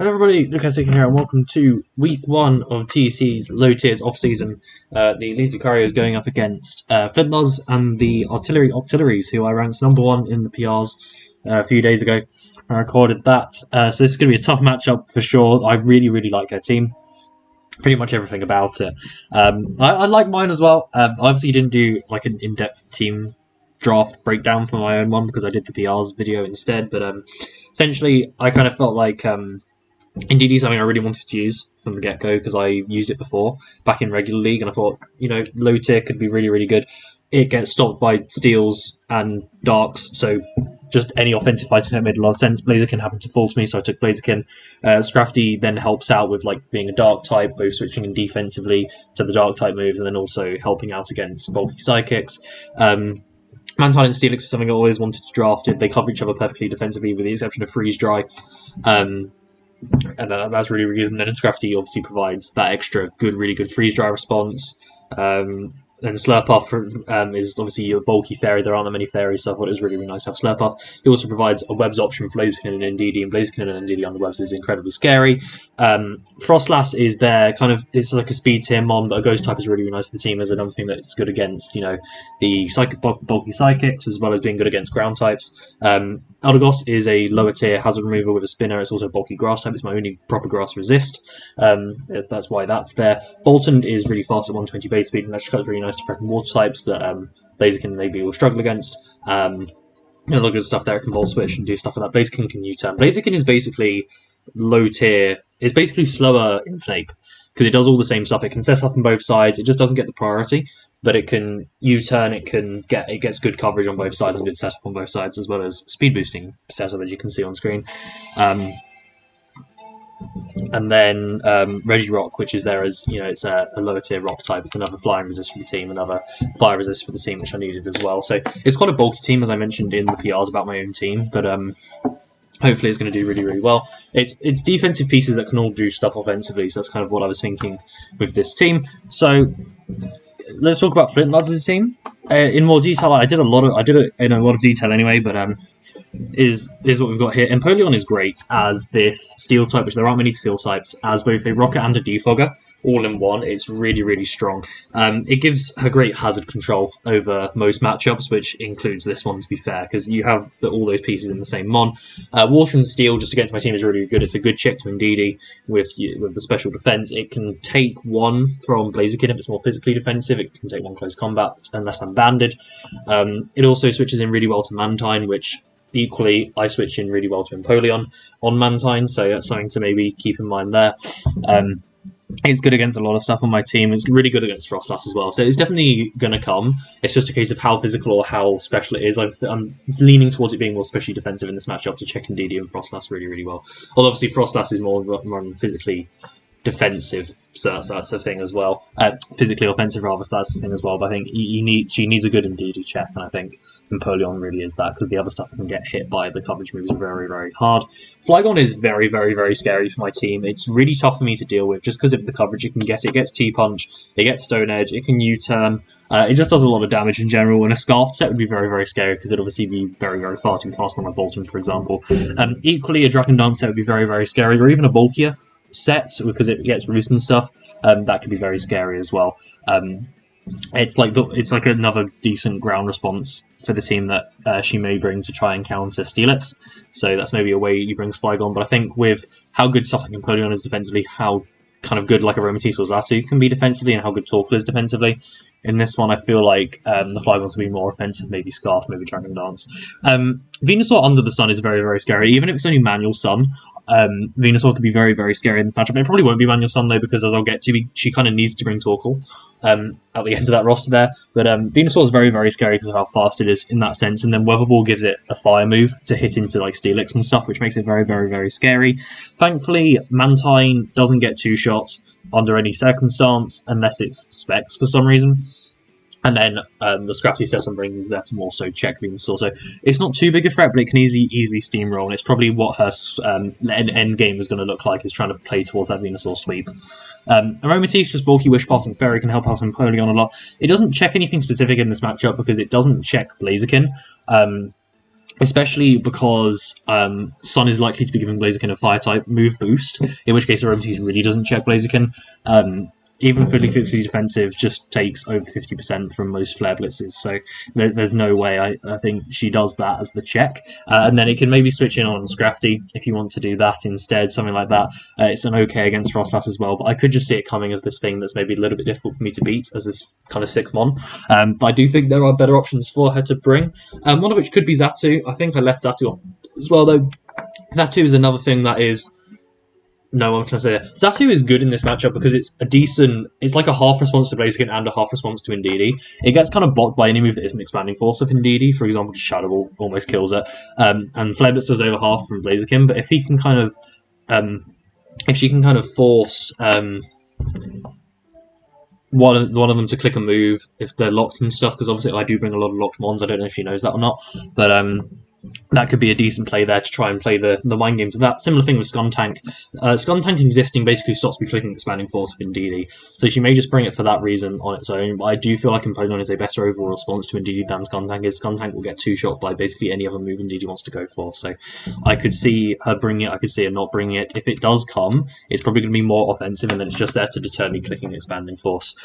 Hello everybody, Lucas here, and welcome to week 1 of TEC's low tiers off-season. The Leeds Lucarios going up against Flintluz and the Octilleries, who I ranked number 1 in the PRs a few days ago. I recorded that, so this is going to be a tough matchup for sure. I really like her team, pretty much everything about it. I like mine as well. I obviously didn't do like an in-depth team draft breakdown for my own one because I did the PRs video instead, but essentially I kind of felt like Indeed, something I really wanted to use from the get-go because I used it before back in regular league, and I thought, low tier could be really good. It gets stopped by steals and darks, so just any offensive fighter that made a lot of sense. Blaziken happened to fall to me, so I took Blaziken. Scrafty then helps out with like being a dark type, both switching in defensively to the dark type moves, and then also helping out against bulky psychics. Mantine and Steelix is something I always wanted to draft. They cover each other perfectly defensively, with the exception of Freeze Dry. And that's really good. And then Scrafty obviously provides that extra really good freeze dry response. And Slurp Off is obviously a bulky fairy. There aren't that many fairies, so I thought it was really nice to have Slurp Off. He also provides a webs option for Blaziken and Ndidi, and Blaziken and Ndidi on the webs is incredibly scary. Frostlass is there, it's like a speed tier mon, but a ghost type is really nice for the team as another thing that's good against, the bulky psychics, as well as being good against ground types. Eldegoss is a lower tier hazard remover with a spinner. It's also a bulky grass type. It's my only proper grass resist. That's why that's there. Bolton is really fast at 120 base speed, and that's just really nice to threaten water types that Blaziken maybe will struggle against. A lot of good stuff there. It can volt switch and do stuff like that. Blaziken can U-turn. Blaziken is basically low tier. It's basically slower in Fnape because it does all the same stuff. It can set up on both sides. It just doesn't get the priority, but it can U-turn. It gets good coverage on both sides and good setup on both sides, as well as speed boosting setup, as you can see on screen. And then Regirock, which is there as it's a lower tier rock type. It's another flying resist for the team, another fire resist for the team, which I needed as well. So it's quite a bulky team, as I mentioned in the PRs about my own team, but hopefully it's going to do really well. It's defensive pieces that can all do stuff offensively, so that's kind of what I was thinking with this team. So let's talk about Flintluz's team in more detail. I did it in a lot of detail anyway, but is what we've got here. Empoleon is great as this steel type, which there aren't many steel types, as both a rocket and a defogger all in one. It's really strong. It gives her great hazard control over most matchups, which includes this one, to be fair, because you have all those pieces in the same mon. Water and steel just against my team is really good. It's a good check to Ndidi with the special defense. It can take one from Blaziken if it's more physically defensive. It can take one close combat unless I'm banded. It also switches in really well to Mantine, which equally I switch in really well to Empoleon on Mantine, so that's something to maybe keep in mind there. It's good against a lot of stuff on my team. It's really good against Frostlass as well, so it's definitely going to come. It's just a case of how physical or how special it is. I'm leaning towards it being more specially defensive in this matchup to check Ndidi and Frostlass really well. Although obviously Frostlass is more physically defensive, so that's a thing as well. Physically offensive rather, so that's a thing as well. But I think she needs a good Ndidi check, and I think Empoleon really is that, because the other stuff can get hit by the coverage moves very hard. Flygon is very scary for my team. It's really tough for me to deal with just because of the coverage it can get. It gets T-Punch, it gets Stone Edge, it can U-turn. It just does a lot of damage in general, and a Scarf set would be very scary because it'd obviously be very fast. It'd be faster than my Bolton, for example. Equally, a Dragon Dance set would be very scary, or even a bulkier set, because it gets roost and stuff. That could be very scary as well. It's like another decent ground response for the team that she may bring to try and counter Steelix. So that's maybe a way you bring Flygon. But I think with how good stuff like Empoleon is defensively, how kind of good like a Aromatisse or Xatu can be defensively, and how good Torkoal is defensively, in this one I feel like the Flygons will be more offensive, maybe Scarf, maybe Dragon Dance. Venusaur Under the Sun is very scary, even if it's only Manual Sun. Venusaur could be very scary in the matchup. It probably won't be Manual Sun though, because as I'll get to, she kind of needs to bring Torkoal at the end of that roster there. But Venusaur is very scary because of how fast it is in that sense, and then Weatherball gives it a fire move to hit into like Steelix and stuff, which makes it very scary. Thankfully, Mantine doesn't get 2 shots under any circumstance unless it's Specs for some reason. And then the Scrafty Session brings there to more so check Venusaur. So it's not too big a threat, but it can easily steamroll, and it's probably what her end game is going to look like, is trying to play towards that Venusaur sweep. Aromatisse, just bulky Wish Passing Fairy, can help out Empoleon a lot. It doesn't check anything specific in this matchup because it doesn't check Blaziken. especially because Sun is likely to be giving Blaziken a fire type move boost, in which case Aromatisse really doesn't check Blaziken. Even fully physically defensive just takes over 50% from most flare blitzes, so there's no way I think she does that as the check. And then it can maybe switch in on Scrafty if you want to do that instead, something like that. It's an okay against Frostlass as well, but I could just see it coming as this thing that's maybe a little bit difficult for me to beat as this kind of 6-mon. But I do think there are better options for her to bring, one of which could be Xatu. I think I left Xatu on as well, though. Xatu is another thing that is... No, I'm trying to say that. Xatu is good in this matchup because it's a decent... It's like a half response to Blaziken and a half response to Indeedee. It gets kind of blocked by any move that isn't Expanding Force of Indeedee. For example, just Shadow Ball almost kills it. And Flare Blitz does over half from Blaziken, but if he can kind of... if she can kind of force... one of them to click a move if they're locked and stuff, because obviously I do bring a lot of locked mons. I don't know if she knows that or not, but that could be a decent play there to try and play the mind games of that. Similar thing with Skuntank. Skuntank existing basically stops me clicking Expanding Force of Indeedee, so she may just bring it for that reason on its own, but I do feel like Empoleon is a better overall response to Indeedee than Skuntank is. Skuntank will get two-shot by basically any other move Indeedee wants to go for, so I could see her bringing it, I could see her not bringing it. If it does come, it's probably going to be more offensive, and then it's just there to deter me clicking Expanding Force,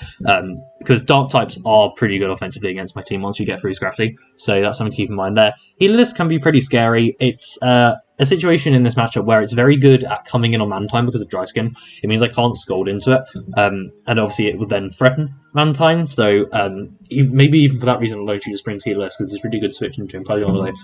because Dark types are pretty good offensively against my team once you get through Scrafty, so that's something to keep in mind there. Healerless can be pretty scary. It's a situation in this matchup where it's very good at coming in on Mantine because of Dry Skin. It means I can't Scold into it, and obviously it would then threaten Mantine, so maybe even for that reason alone she just brings Healerless, because it's really good to switch into Empoleon,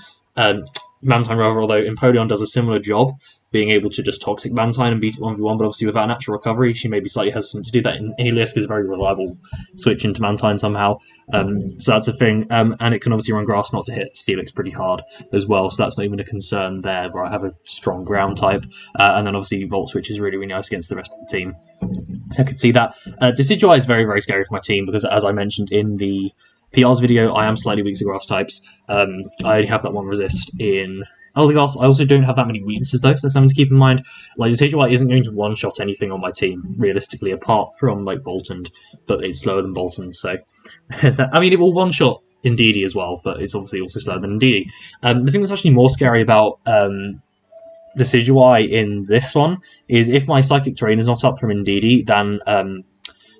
Mantine rather, although Empoleon does a similar job, being able to just Toxic Mantine and beat it 1v1, but obviously without natural recovery, she may be slightly hesitant to do that. And Helios is a very reliable switch into Mantine somehow, so that's a thing. And it can obviously run Grass Knot to hit Steelix pretty hard as well, so that's not even a concern there, where I have a strong ground type. And then obviously Volt Switch is really, really nice against the rest of the team. So I could see that. Decidueye is very, very scary for my team, because as I mentioned in the PR's video, I am slightly weak to grass types. I only have that one resist in Eldegoss. I also don't have that many weaknesses though, so something to keep in mind. Like, Decidueye isn't going to one-shot anything on my team, realistically, apart from like Boltund, but it's slower than Boltund, so... I mean, it will one-shot Indeedee as well, but it's obviously also slower than Indeedee. The thing that's actually more scary about Decidueye in this one is if my Psychic Terrain is not up from Indeedee, then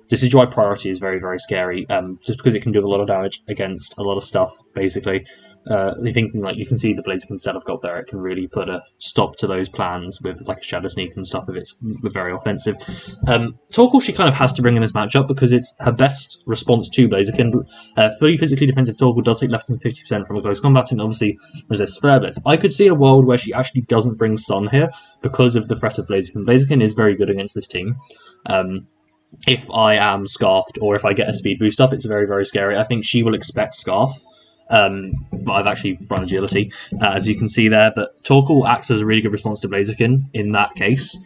Decidueye priority is very, very scary, just because it can do a lot of damage against a lot of stuff, basically. Thinking like you can see the Blaziken set I've got there, it can really put a stop to those plans with like a Shadow Sneak and stuff if it's very offensive. Torkoal she kind of has to bring in this matchup because it's her best response to Blaziken. Fully physically defensive Torkoal does take less than 50% from a close combat and obviously resists Flare Blitz. I could see a world where she actually doesn't bring Sun here because of the threat of Blaziken. Blaziken is very good against this team. If I am Scarfed or if I get a speed boost up, it's very, very scary. I think she will expect Scarf. But I've actually run Agility, as you can see there. But Torkoal acts as a really good response to Blaziken in that case,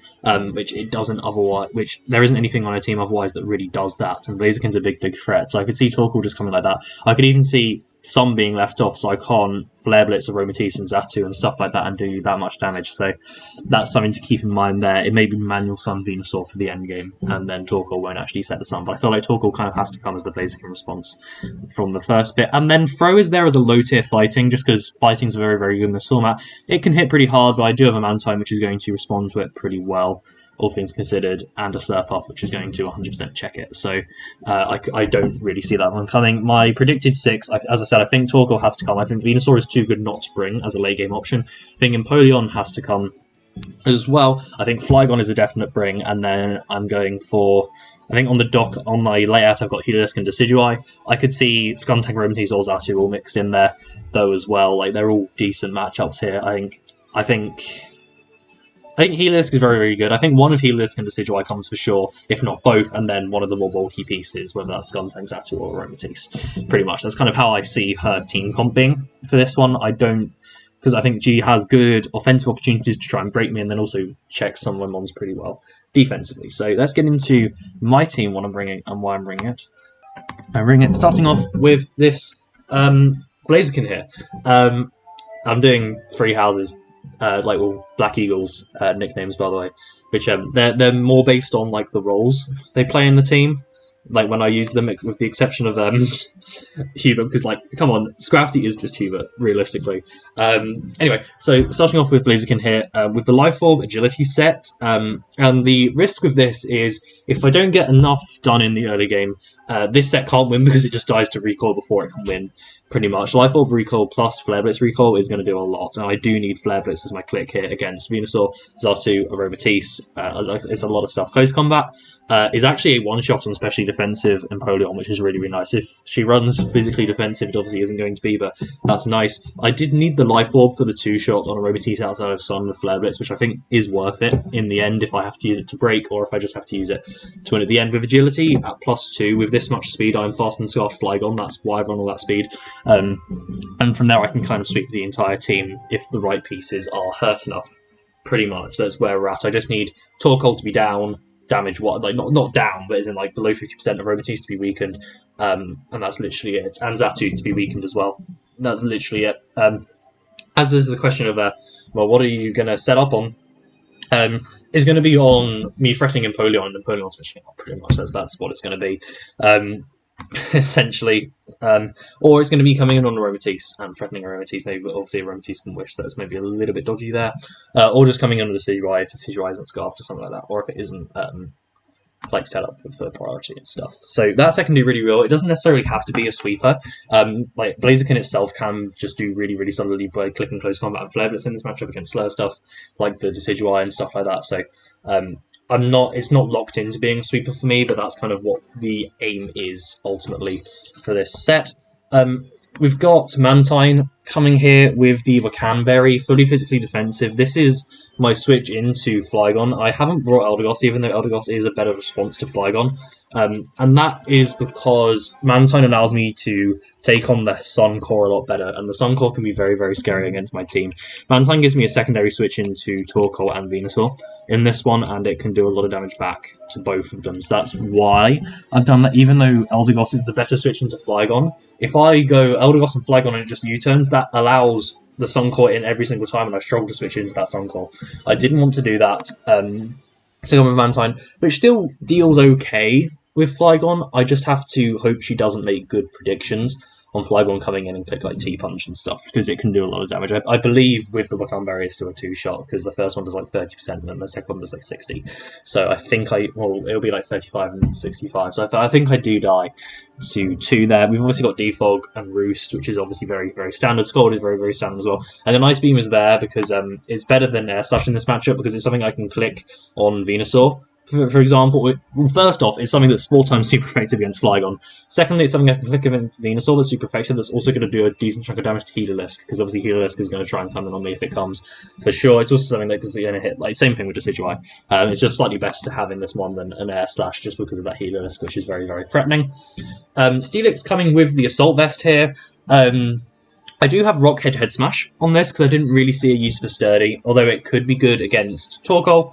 which it doesn't otherwise. Which there isn't anything on a team otherwise that really does that. And Blaziken's a big, big threat. So I could see Torkoal just coming like that. I could even see some being left off, so I can't Flare Blitz, Aromatisse and Xatu and stuff like that and do that much damage. So that's something to keep in mind there. It may be manual Sun Venusaur for the end game, and then Torkoal won't actually set the Sun. But I feel like Torkoal kind of has to come as the Blaziken response from the first bit. And then Throw is there as a low tier fighting, just because fighting's very, very good in this format. It can hit pretty hard, but I do have a Mantine which is going to respond to it pretty well, all things considered, and a Slurpuff which is going to 100% check it. So I don't really see that one coming. My predicted 6, as I said, I think Torkoal has to come. I think Venusaur is too good not to bring as a late game option. I think Empoleon has to come as well. I think Flygon is a definite bring, and then I'm going for... I think on the dock, on my layout, I've got Heliolisk and Decidueye. I could see Skuntank, Aromatisse, or Xatu all mixed in there, though, as well. Like, they're all decent matchups here. I think Heliolisk is very, very good. I think one of Heliolisk and Decidueye comes for sure, if not both, and then one of the more bulky pieces, whether that's Skuntank, Xatu, or Aromatisse. Pretty much. That's kind of how I see her team comping for this one. I don't... because I think she has good offensive opportunities to try and break me and then also check some of my mons pretty well defensively. So let's get into my team, what I'm bringing and why I'm bringing it. I'm bringing it starting off with this Blaziken here. I'm doing 3 houses, like all Black Eagles nicknames, by the way, which they're more based on like the roles they play in the team like when I use them, with the exception of Hubert, because like, come on, Scrafty is just Hubert, realistically. Anyway, so starting off with Blaziken here, with the Life Orb Agility set, and the risk with this is if I don't get enough done in the early game, this set can't win because it just dies to recoil before it can win, pretty much. Life Orb recoil plus Flare Blitz recoil is going to do a lot, and I do need Flare Blitz as my click here against Venusaur, Xatu, Aromatisse. It's a lot of stuff. Close Combat is actually a one-shot on especially defensive Empoleon, which is really, really nice. If she runs physically defensive, it obviously isn't going to be, but that's nice. I did need the Life Orb for the two-shot on Aromatisse outside of Sun with Flare Blitz, which I think is worth it in the end if I have to use it to break, or if I just have to use it to win at the end. With Agility at +2, with this much speed, I'm faster than Scarf Flygon. That's why I run all that speed. And from there, I can kind of sweep the entire team if the right pieces are hurt enough. Pretty much, that's where we're at. I just need Torkoal to be down, damage like not down, but as in like below 50% of Aromatisse to be weakened, and that's literally it. And Xatu to be weakened as well. That's literally it. As is the question of well, what are you going to set up on? Is going to be on me threatening Empoleon and Empoleon switching up, pretty much. That's what it's going to be. Essentially, or it's going to be coming in on Aromatisse and threatening Aromatisse. Maybe, but obviously Aromatisse can wish, so it's maybe a little bit dodgy there, or just coming in on the Decidueye if the Decidueye isn't scarfed or something like that, or if it isn't like set up for priority and stuff. So that set can do really well. It doesn't necessarily have to be a sweeper. Like Blaziken itself can just do really, really solidly by clicking Close Combat and Flare Blitz in this matchup against slower stuff like the Decidueye and stuff like that. So it's not locked into being a sweeper for me, but that's kind of what the aim is ultimately for this set. We've got Mantine coming here with the Wacanberry, fully physically defensive. This is my switch into Flygon. I haven't brought Eldegoss, even though Eldegoss is a better response to Flygon. And that is because Mantine allows me to take on the Sun Core a lot better, and the Sun Core can be very, very scary against my team. Mantine gives me a secondary switch into Torkoal and Venusaur in this one, and it can do a lot of damage back to both of them. So that's why I've done that, even though Eldegoss is the better switch into Flygon. If I go Eldegoss and Flygon and it just U-turns, that allows the Sun Core in every single time, and I struggle to switch into that Sun Core. I didn't want to do that to go with Mantine, which still deals okay with Flygon. I just have to hope she doesn't make good predictions on Flygon coming in and click like T-Punch and stuff, because it can do a lot of damage. I believe with the Wacanberry it's still a two-shot, because the first one does like 30% and the second one does like 60. So I think it'll be like 35 and 65. So I think I do die to 2 there. We've obviously got Defog and Roost, which is obviously very, very standard. Scald is very, very standard as well. And then Ice Beam is there because it's better than Air Slash in this matchup, because it's something I can click on Venusaur. For example, first off, it's something that's 4 times super effective against Flygon. Secondly, it's something I can click against Venusaur that's super effective, that's also going to do a decent chunk of damage to Heliolisk, because obviously Heliolisk is going to try and come in on me if it comes, for sure. It's also something that is going to hit, like, same thing with Decidueye. It's just slightly better to have in this one than an Air Slash, just because of that Heliolisk, which is very, very threatening. Steelix coming with the Assault Vest here. I do have Rock Head Smash on this, because I didn't really see a use for Sturdy, although it could be good against Torkoal.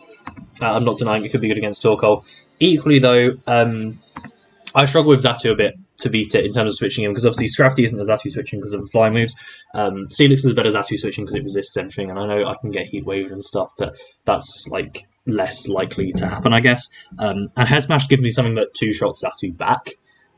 I'm not denying it could be good against Torkoal. Equally, though, I struggle with Xatu a bit to beat it in terms of switching him, because obviously Scrafty isn't a Xatu switching because of the fly moves. Steelix is a better Xatu switching because it resists everything, and I know I can get Heat Waved and stuff, but that's like less likely to happen, I guess. And Head Smash gives me something that two-shots Xatu back,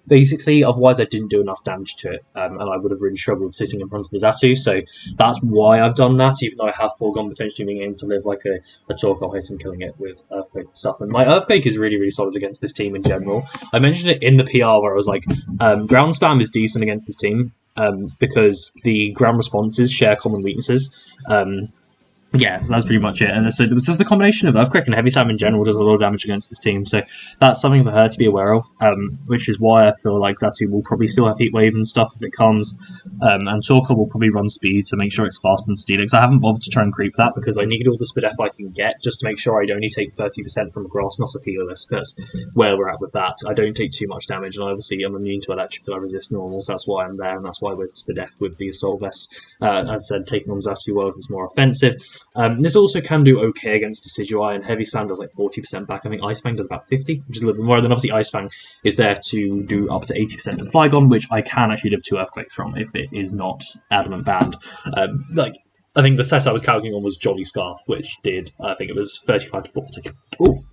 basically. Otherwise I didn't do enough damage to it, and I would have really struggled sitting in front of the Xatu, so that's why I've done that, even though I have foregone potentially being able to live like a Torkoal hit and killing it with Earthquake and stuff. And my Earthquake is really, really solid against this team in general. I mentioned it in the PR where I was like, ground spam is decent against this team, because the ground responses share common weaknesses. Yeah, so that's pretty much it. And so it was just the combination of Earthquake and Heavy Slam in general does a lot of damage against this team. So that's something for her to be aware of, which is why I feel like Xatu will probably still have Heat Wave and stuff if it comes. And Torkoal will probably run speed to make sure it's faster than Steelix. I haven't bothered to try and creep that because I need all the speed F I can get just to make sure I'd only take 30% from a grass, not a Heliolisk. That's where we're at with that. I don't take too much damage, and obviously I'm immune to electric, I resist normals. That's why I'm there, and that's why we're speed F with the Assault Vest. As I said, taking on Xatu well is more offensive. This also can do okay against Decidueye, and Heavy Slam does like 40% back. I think Ice Fang does about 50, which is a little bit more. Then obviously Ice Fang is there to do up to 80% of Flygon, which I can actually live 2 Earthquakes from if it is not Adamant banned. I think the set I was calculating on was Jolly Scarf, which did, I think it was 35 to 40. Ooh,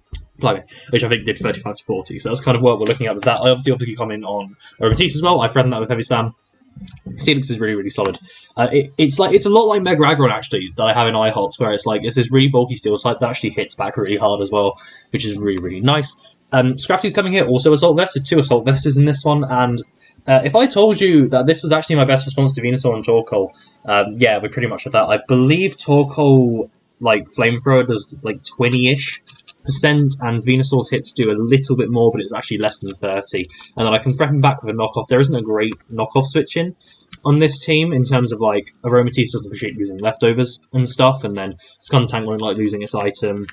Blimey, which I think did 35 to 40. So that's kind of what we're looking at with that. I obviously come in on Aromatisse as well. I threatened that with Heavy Spam. Steelix is really, really solid. It's a lot like Mega Aggron actually that I have in IHOTS, where it's this really bulky steel type that actually hits back really hard as well, which is really, really nice. Scrafty's coming here, also Assault Vest, so 2 Assault Vestas in this one, and if I told you that this was actually my best response to Venusaur and Torkoal, yeah, we pretty much have that. I believe Torkoal, like, Flamethrower does, like, 20-ish%, and Venusaur's hits do a little bit more, but it's actually less than 30. And then I can threaten back with a knockoff. There isn't a great knockoff switching on this team in terms of, like, Aromatisse doesn't appreciate using leftovers and stuff, and then Skuntank won't like losing its item,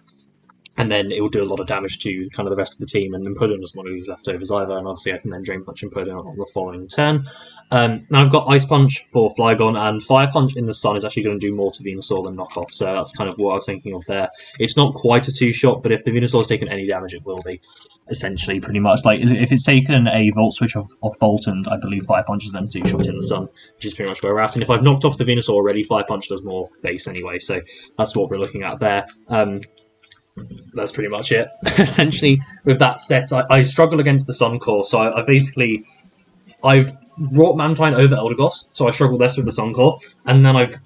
and then it will do a lot of damage to kind of the rest of the team, and Empoleon doesn't want to lose leftovers either, and obviously I can then Drain Punch Empoleon on the following turn. Now I've got Ice Punch for Flygon, and Fire Punch in the Sun is actually going to do more to Venusaur than Knockoff, so that's kind of what I was thinking of there. It's not quite a 2-shot, but if the Venusaur's taken any damage, it will be, essentially, pretty much. Like, if it's taken a Volt Switch off Boltund, I believe Fire Punch is then 2-shot in the Sun, which is pretty much where we're at, and if I've knocked off the Venusaur already, Fire Punch does more base anyway, so that's what we're looking at there. That's pretty much it. Essentially, with that set, I struggle against the Sun Core, so I've brought Mantine over Eldegoss, so I struggle less with the Sun Core, and then I've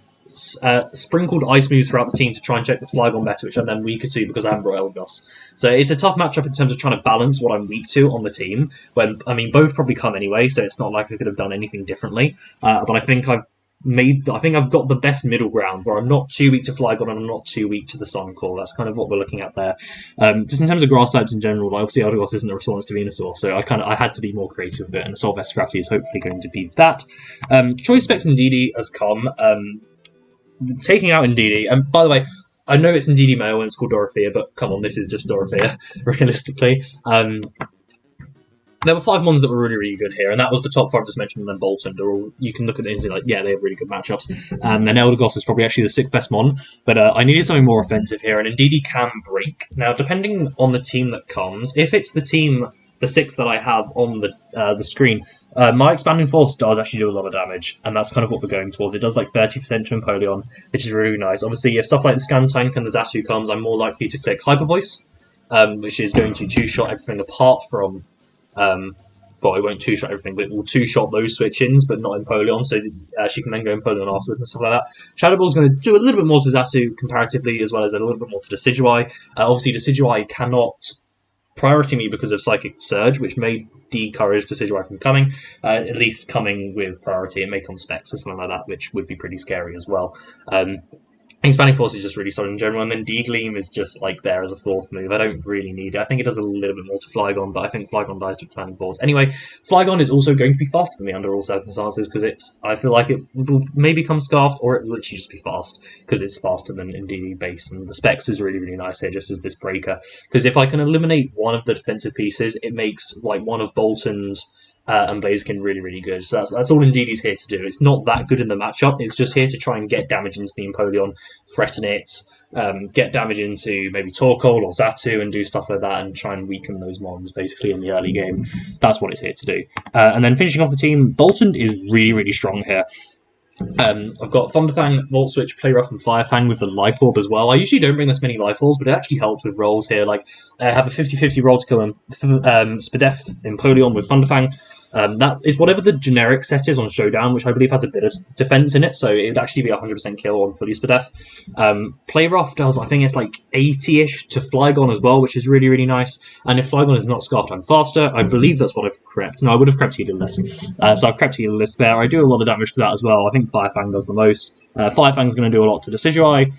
sprinkled Ice moves throughout the team to try and check the Flygon better, which I'm then weaker to because I haven't brought Eldegoss. So it's a tough matchup in terms of trying to balance what I'm weak to on the team, when, I mean, both probably come anyway, so it's not like I could have done anything differently, but I think I've got the best middle ground where I'm not too weak to Flygon and I'm not too weak to the Sun Core. That's kind of what we're looking at there. Just in terms of grass types in general, obviously Eldegoss isn't a response to Venusaur, so I had to be more creative with it, and Assault Vest Scrafty is hopefully going to be that. Choice Specs Indeedee has come, taking out Indeedee, and by the way, I know it's Indeedee male and it's called Dorothea, but come on, this is just Dorothea, realistically. There were 5 mons that were really, really good here, and that was the top 5 just mentioned, and then Boltund. You can look at it and be like, yeah, they have really good matchups. And then Eldegoss is probably actually the 6th best mon, but I needed something more offensive here, and Indeedee can break. Now, depending on the team that comes, if it's the 6 that I have on the screen, my Expanding Force does actually do a lot of damage, and that's kind of what we're going towards. It does like 30% to Empoleon, which is really nice. Obviously, if stuff like the Skuntank and the Zatu comes, I'm more likely to click Hyper Voice, which is going to 2-shot everything apart from... well, it won't 2-shot everything, but it will 2-shot those switch-ins, but not Empoleon, so she can then go Empoleon afterwards and stuff like that. Shadow Ball is going to do a little bit more to Zatu comparatively, as well as a little bit more to Decidueye. Obviously, Decidueye cannot priority me because of Psychic Surge, which may decourage Decidueye from coming, at least coming with priority. It may come Specs or something like that, which would be pretty scary as well. Expanding Force is just really solid in general, and then D-Gleam is just like there as a 4th move. I don't really need it. I think it does a little bit more to Flygon, but I think Flygon dies to Expanding Force. Anyway, Flygon is also going to be faster than me under all circumstances, because I feel like it will maybe come Scarfed, or it will literally just be fast, because it's faster than Indeedee base, and the Specs is really, really nice here, just as this breaker, because if I can eliminate one of the defensive pieces, it makes like one of Boltund's and Blaziken really, really good. So that's all Indeedee's here to do. It's not that good in the matchup. It's just here to try and get damage into the Empoleon, threaten it, get damage into maybe Torkoal or Zatu and do stuff like that and try and weaken those mons basically in the early game. That's what it's here to do. And then finishing off the team, Boltund is really, really strong here. I've got Thunderfang, Volt Switch, Play Rough, and Firefang with the Life Orb as well. I usually don't bring this many Life Orbs, but it actually helps with rolls here. Like, I have a 50-50 roll to kill Spadef Empoleon with Thunderfang. That is whatever the generic set is on Showdown, which I believe has a bit of defense in it, so it would actually be a 100% kill on fully Spadef. Play Rough does, I think it's like 80-ish to Flygon as well, which is really, really nice. And if Flygon is not Scarfed, I'm faster. I believe that's what I've crept. No, I would have crept Healerless. So I've crept Healerless there. I do a lot of damage to that as well. I think Firefang does the most. Firefang's going to do a lot to Decidueye.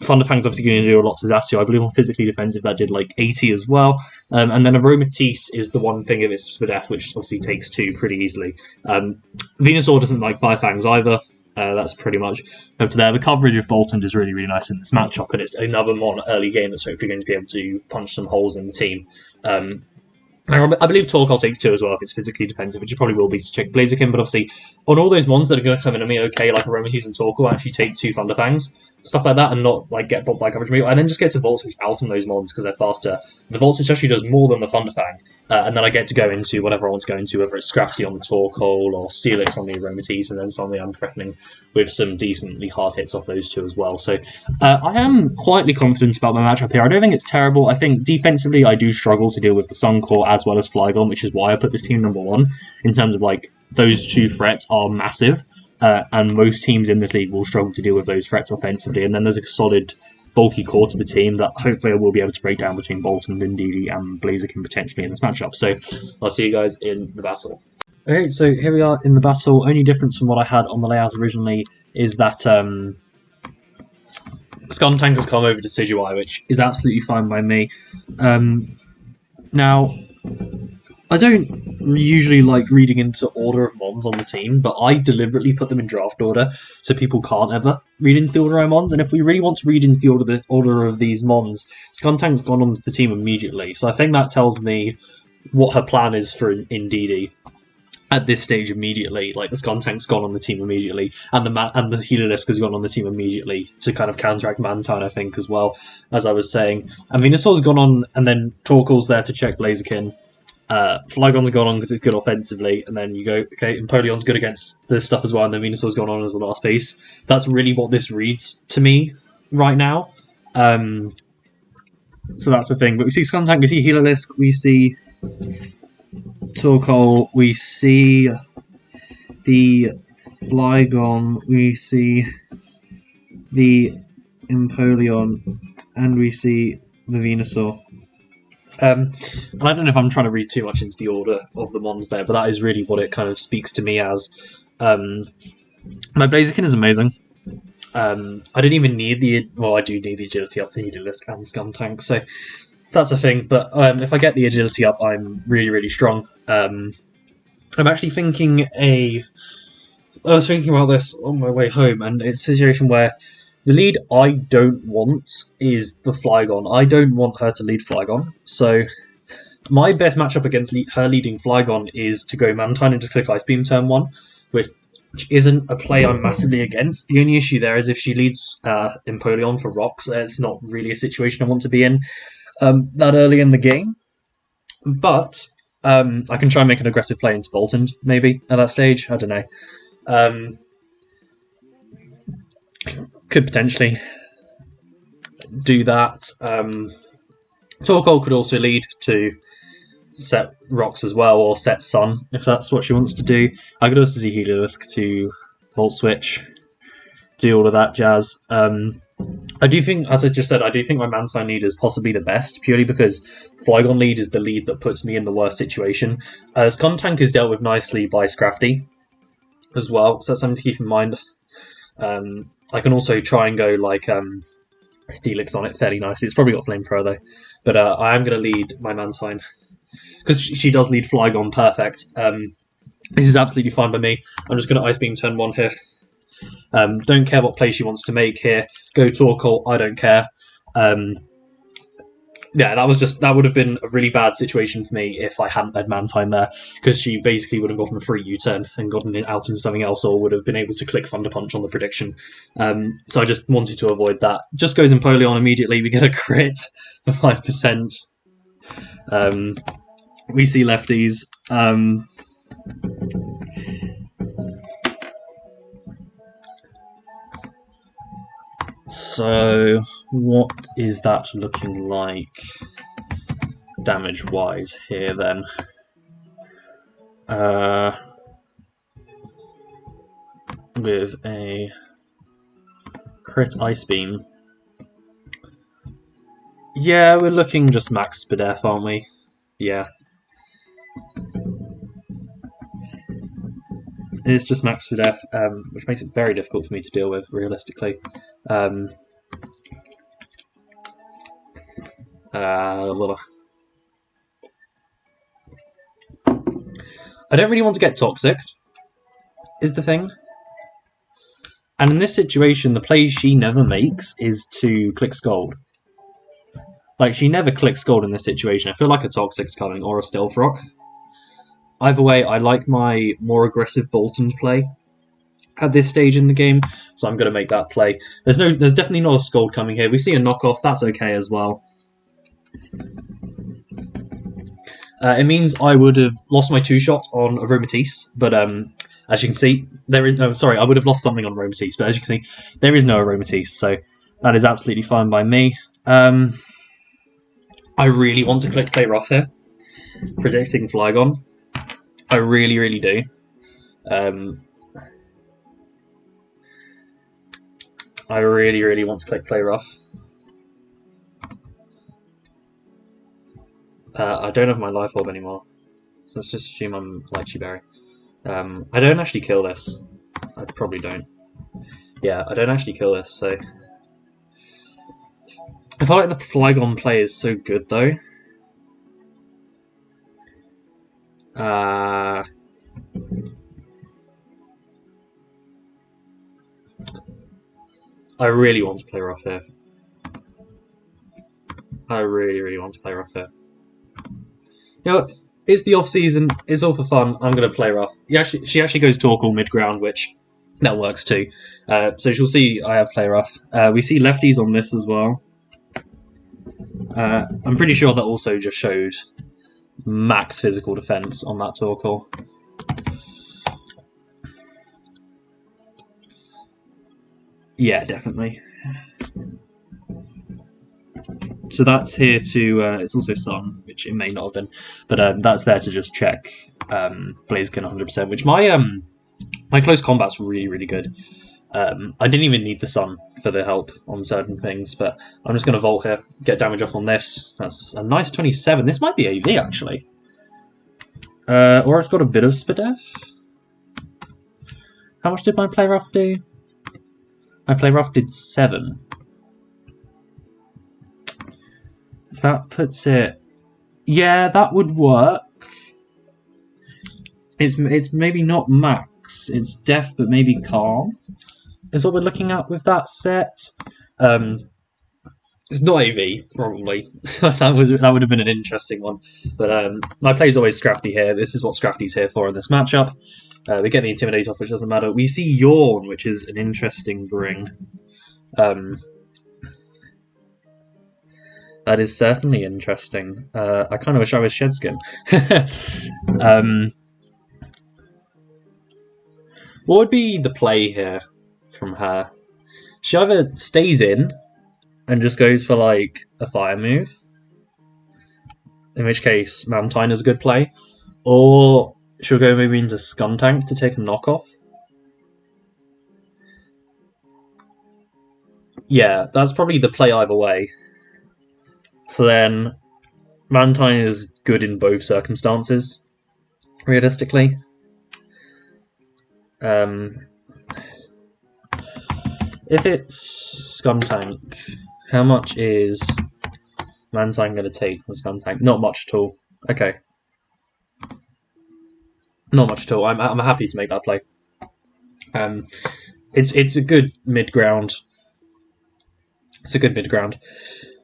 Thunderfang's obviously going to do a lot to Zatu. I believe on physically defensive that did like 80 as well. And then Aromatisse is the one thing of its Spadef, which obviously takes 2 pretty easily. Venusaur doesn't like Firefangs either. That's pretty much up to there. The coverage of Boltund is really, really nice in this matchup, and it's another mon early game that's hopefully going to be able to punch some holes in the team. I believe Torkoal takes 2 as well if it's physically defensive, which it probably will be to check Blaziken, but obviously on all those mons that are going to come in and me okay, like Aromatisse and Torkoal actually take 2 Thunderfangs. stuff like that, and not like get bombed by coverage me. I then just get to Volt Switch out on those mons because they're faster. The Volt Switch actually does more than the Thunderfang, and then I get to go into whatever I want to go into, whether it's Scrafty on the Torkoal or Steelix on the Aromatisse, and then suddenly I'm threatening with some decently hard hits off those two as well. So I am quietly confident about my matchup here. I don't think it's terrible. I think defensively I do struggle to deal with the Suncore as well as Flygon, which is why I put this team number 1 in terms of like those two threats are massive. And most teams in this league will struggle to deal with those threats offensively. And then there's a solid, bulky core to the team that hopefully I will be able to break down between Bolton, Indeedee, and Blaziken potentially in this matchup. So I'll see you guys in the battle. Okay, so here we are in the battle. Only difference from what I had on the layout originally is that Skuntank has come over to Decidueye, which is absolutely fine by me. Now, I don't usually like reading into order of mons on the team, but I deliberately put them in draft order so people can't ever read into the order of mons. And if we really want to read into the order of these mons, Skuntank's gone onto the team immediately. So I think that tells me what her plan is for Indeedee at this stage immediately. Like the Skuntank's gone on the team immediately, and the Heliolisk has gone on the team immediately to kind of counteract Mantine, I think, as well, as I was saying. And Venusaur's gone on, and then Torkoal's there to check Blaziken. Flygon's gone on because it's good offensively, and then you go, okay, Empoleon's good against this stuff as well, and then Venusaur's gone on as the last piece. That's really what this reads to me right now. So that's the thing. But we see Skuntank, we see Heliolisk, we see Torkoal, we see the Flygon, we see the Empoleon, and we see the Venusaur. And I don't know if I'm trying to read too much into the order of the mons there, but that is really what it kind of speaks to me as. My Blaziken is amazing. I don't even need I do need the agility up for Heliolisk and Skuntank, so that's a thing. But if I get the agility up, I'm really, really strong. I'm actually thinking I was thinking about this on my way home, and it's a situation where the lead I don't want is the Flygon. I don't want her to lead Flygon. So my best matchup against her leading Flygon is to go Mantine into Click Ice Beam turn 1, which isn't a play I'm massively against. The only issue there is if she leads Empoleon for rocks, it's not really a situation I want to be in that early in the game. But I can try and make an aggressive play into Bolton, maybe, at that stage. I don't know. Could potentially do that. Torkoal could also lead to set rocks as well, or set sun, if that's what she wants to do. I could also see Heliolisk to Volt Switch, do all of that jazz. I do think, as I just said, I do think my Mantine lead is possibly the best, purely because Flygon lead is the lead that puts me in the worst situation. Skuntank is dealt with nicely by Scrafty as well, so that's something to keep in mind. I can also try and go like Steelix on it fairly nicely. It's probably got Flamethrower though, but I am going to lead my Mantine because she does lead Flygon perfect. This is absolutely fine by me. I'm just going to Ice Beam turn 1 here. Don't care what play she wants to make here. Go Torkoal, I don't care. Yeah, that would have been a really bad situation for me if I hadn't had Mantine there, because she basically would have gotten a free U-turn and gotten it out into something else, or would have been able to click Thunder Punch on the prediction. So I just wanted to avoid that. Just goes Empoleon immediately. We get a crit for 5%. We see lefties. So what is that looking like damage-wise here then? With a crit Ice Beam. Yeah, we're looking just max Spadef, aren't we? Yeah. It's just max Spadef, which makes it very difficult for me to deal with, realistically. I don't really want to get toxic, is the thing. And in this situation, the play she never makes is to click Scold. Like, she never clicks Scold in this situation. I feel like a Toxic's coming, or a Stealth Rock. Either way, I like my more aggressive Bolton play. at this stage in the game, so I'm going to make that play. There's definitely not a Scold coming here. We see a knockoff, that's okay as well. It means I would have lost my 2-shot on Aromatisse, but as you can see, there is no. Sorry, I would have lost something on Aromatisse, but as you can see, there is no Aromatisse, so that is absolutely fine by me. I really want to click play rough here, predicting Flygon. I really, really do. I really, really want to click play rough. I don't have my life orb anymore, so let's just assume I'm Lychee Berry. I don't actually kill this. I probably don't. Yeah, I don't actually kill this, so... I feel like the Flygon play is so good, though. I really want to play rough here. I really, really want to play rough here. You know, it's the off-season, it's all for fun, I'm going to play rough. She actually goes Torkoal mid-ground, which that works too. So she'll see I have play rough. We see lefties on this as well. I'm pretty sure that also just showed max physical defense on that Torkoal. Yeah, definitely. So that's here to, it's also Sun, which it may not have been, but that's there to just check Blaziken 100%, which my close combat's really, really good. I didn't even need the Sun for the help on certain things, but I'm just going to Volt here, get damage off on this. That's a nice 27. This might be AV, actually. Or it's got a bit of Spadef. How much did my play rough do? My play rough did 7. That puts it... Yeah, that would work. It's maybe not max. It's def, but maybe calm. Is what we're looking at with that set. It's not AV, probably. that would have been an interesting one. But my play's always Scrafty here. This is what Scrafty's here for in this matchup. We get the Intimidate off, which doesn't matter. We see Yawn, which is an interesting bring. That is certainly interesting. I kind of wish I was Shedskin. What would be the play here from her? She either stays in and just goes for like a fire move, in which case Mantine is a good play, or she'll go maybe into Skuntank to take a knockoff. Yeah, that's probably the play either way. So then Mantine is good in both circumstances, realistically. If it's Skuntank, how much is Mantine going to take from Skuntank? Not much at all. Okay. Not much at all. I'm happy to make that play. It's a good mid-ground. It's a good mid-ground.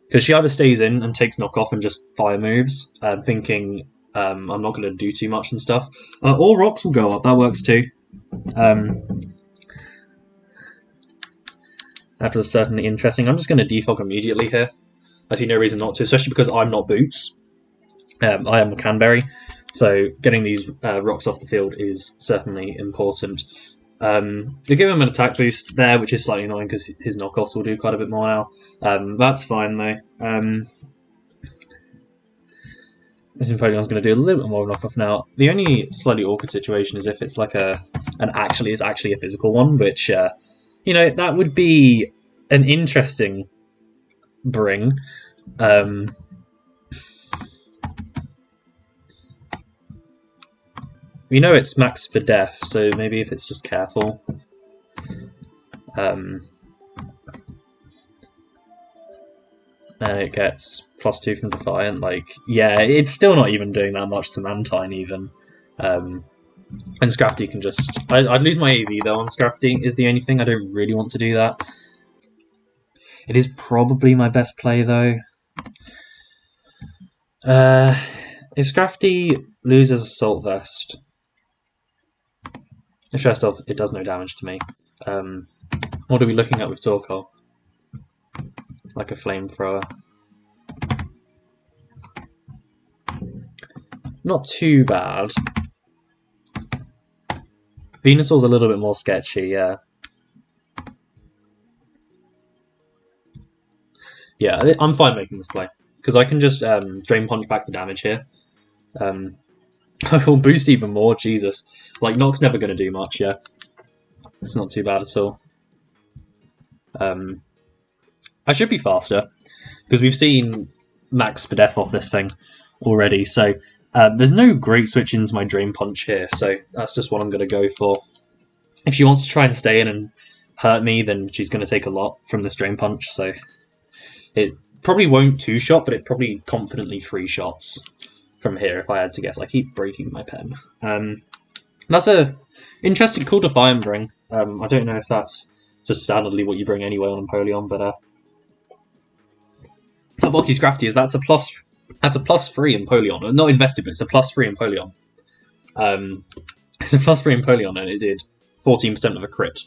Because she either stays in and takes knockoff and just fire moves, thinking I'm not going to do too much and stuff. Or rocks will go up, that works too. That was certainly interesting. I'm just going to defog immediately here. I see no reason not to, especially because I'm not Boots. I am a Canberry, so getting these rocks off the field is certainly important. They give him an attack boost there, which is slightly annoying because his knockoffs will do quite a bit more now. That's fine though. This Empoleon's going to do a little bit more knockoff now. The only slightly awkward situation is if it's like it's actually a physical one, which you know, that would be an interesting bring. We know it's max for def, so maybe if it's just careful. And it gets +2 from Defiant. Like, yeah, it's still not even doing that much to Mantine even. And Scrafty can just... I'd lose my AV though on Scrafty, is the only thing. I don't really want to do that. It is probably my best play though. If Scrafty loses Assault Vest... It's just off. It does no damage to me. What are we looking at with Torkoal? Like a flamethrower. Not too bad. Venusaur's a little bit more sketchy, yeah. Yeah, I'm fine making this play. Because I can just Drain Punch back the damage here. I will boost even more, Jesus. Like, Nock's never going to do much, yeah. It's not too bad at all. I should be faster, because we've seen max Spadef off this thing already, so there's no great switch into my Drain Punch here, so that's just what I'm going to go for. If she wants to try and stay in and hurt me, then she's going to take a lot from this Drain Punch, so it probably won't two-shot, but it probably confidently three-shots from here, if I had to guess. I keep breaking my pen. That's a interesting call Defiant bring. I don't know if that's just standardly what you bring anyway on Empoleon, but Bulky's Crafty is that's a +3 Empoleon. Not invested, but it's a +3 Empoleon. It's a +3 Empoleon, and it did 14% of a crit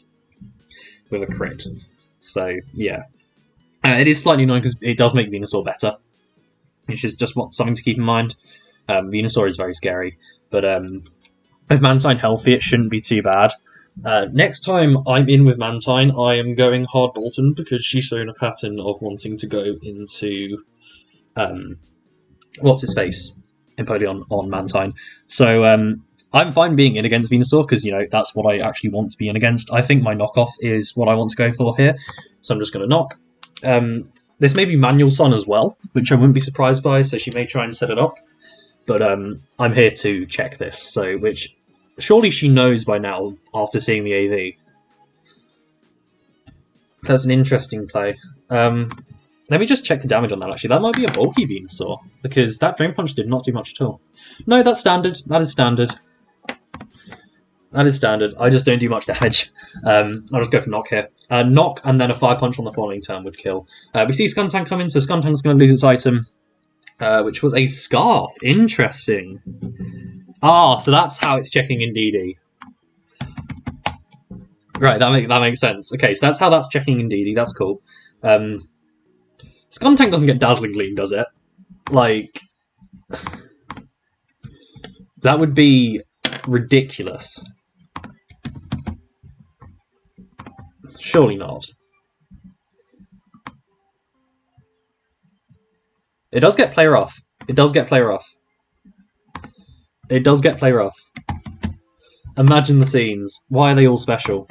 with a crit. So yeah, it is slightly annoying because it does make Venusaur better, which is just something to keep in mind. Venusaur is very scary, but with Mantine healthy, it shouldn't be too bad. Next time I'm in with Mantine, I am going hard Bolton because she's shown a pattern of wanting to go into what's his face, Empoleon on Mantine. So I'm fine being in against Venusaur because that's what I actually want to be in against. I think my knockoff is what I want to go for here, so I'm just going to knock. This may be Manual Sun as well, which I wouldn't be surprised by. So she may try and set it up, but I'm here to check this. So which. Surely she knows by now, after seeing the AV. That's an interesting play. Let me just check the damage on that, actually. That might be a bulky Venusaur, because that Drain Punch did not do much at all. No, that's standard. That is standard. That is standard. I just don't do much damage. I'll just go for Knock here. Knock, and then a Fire Punch on the following turn would kill. We see Skuntank come in, so Skuntank's going to lose its item, which was a Scarf. Interesting. Ah, so that's how it's checking in DD. Right, that makes sense. Okay, so that's how that's checking in DD. That's cool. Skuntank doesn't get Dazzling Gleam, does it? Like, that would be ridiculous. Surely not. It does get Play Rough. It does get Play Rough. It does get Play Rough. Imagine the scenes. Why are they all special?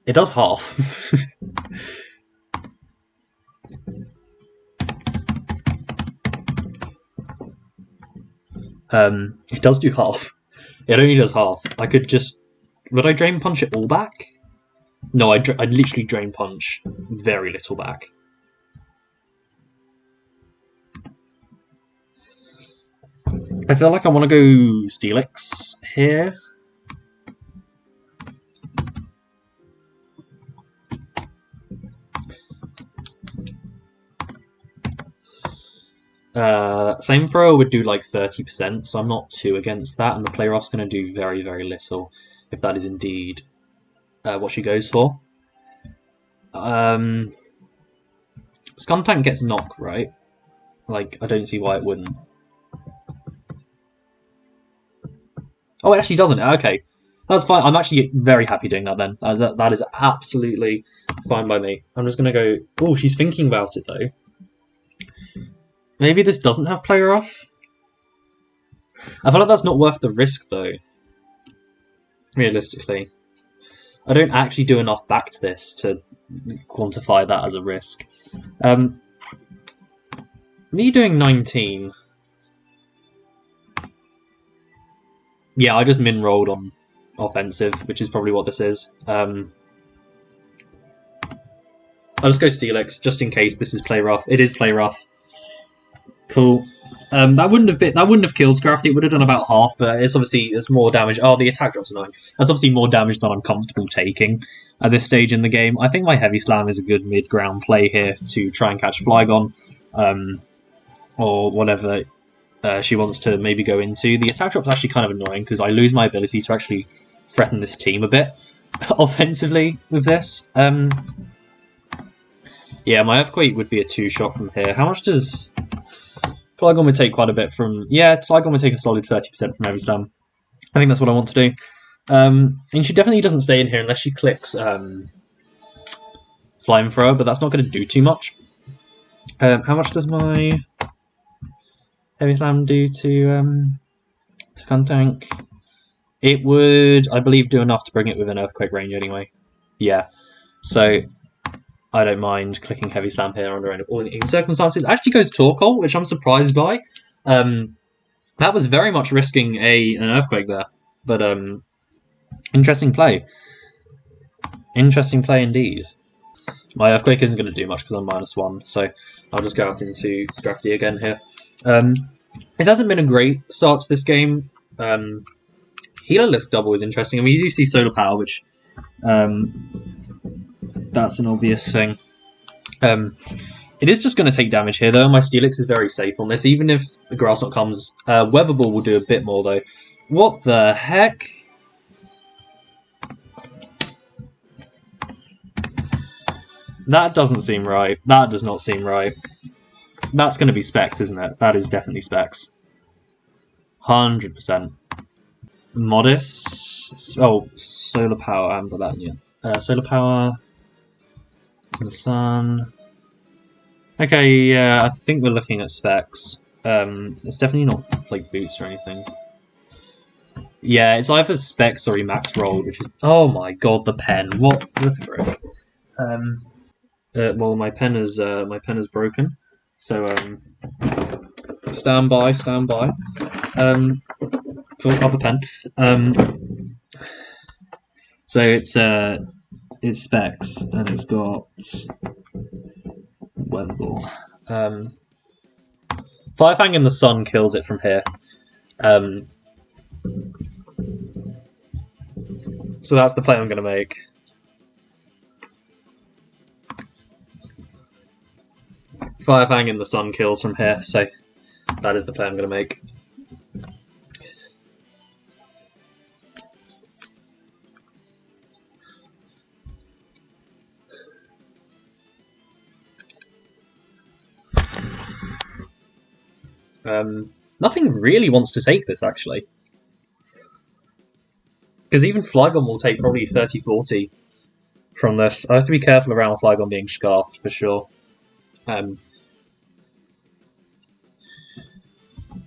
It does half. It does do half. It only does half. I could just... Would I Drain Punch it all back? No, I'd literally Drain Punch very little back. I feel like I want to go Steelix here. Flamethrower would do like 30%, so I'm not too against that, and the Play Rough's going to do very, very little, if that is indeed what she goes for. Skuntank gets Knock, right? Like, I don't see why it wouldn't. Oh, it actually doesn't. Okay, that's fine. I'm actually very happy doing that then. That is absolutely fine by me. I'm just going to go... Oh, she's thinking about it, though. Maybe this doesn't have Play Rough? I feel like that's not worth the risk, though. Realistically. I don't actually do enough back to this to quantify that as a risk. Me doing 19... Yeah, I just min-rolled on offensive, which is probably what this is. I'll just go Steelix, just in case this is Play Rough. It is Play Rough. Cool. That wouldn't have killed Scrafty. It would have done about half, but it's more damage. Oh, the attack drop's annoying. That's obviously more damage than I'm comfortable taking at this stage in the game. I think my Heavy Slam is a good mid-ground play here to try and catch Flygon. or whatever she wants to maybe go into. The attack drop's actually kind of annoying because I lose my ability to actually threaten this team a bit offensively with this. Yeah, my Earthquake would be a 2-shot from here. How much does... Flygon would take quite a bit from... Yeah, Flygon would take a solid 30% from Heavy Slam. I think that's what I want to do. And she definitely doesn't stay in here unless she clicks Flamethrower, but that's not going to do too much. How much does my Heavy Slam do to Skuntank? It would, I believe, do enough to bring it within Earthquake range anyway. Yeah, so I don't mind clicking Heavy Slam here under any circumstances. It actually goes Torkoal, which I'm surprised by. That was very much risking an Earthquake there, but interesting play. Interesting play indeed. My Earthquake isn't going to do much because I'm -1, so I'll just go out into Scrafty again here. This hasn't been a great start to this game. Healerless double is interesting. I mean, you do see Solar Power, which that's an obvious thing. It is just going to take damage here, though. My Steelix is very safe on this. Even if the Grass Knot comes, Weather Ball will do a bit more, though. What the heck? That doesn't seem right. That does not seem right. That's going to be Specs, isn't it? That is definitely Specs. 100%. Modest. Oh, Solar Power. I haven't put that in yet. Solar Power. The Sun. Okay, yeah, I think we're looking at Specs. It's definitely not like boots or anything. Yeah, it's either Specs or he max rolled, which is... Oh my god, the pen. What the frick? Well, my pen is broken, so stand by. For other pen. So it's Specs and it's got Weather Ball. Firefang in the Sun kills it from here. So that's the play I'm going to make. Firefang in the Sun kills from here, so that is the play I'm going to make. Nothing really wants to take this, actually. Because even Flygon will take probably 30-40 from this. I have to be careful around Flygon being scarfed, for sure.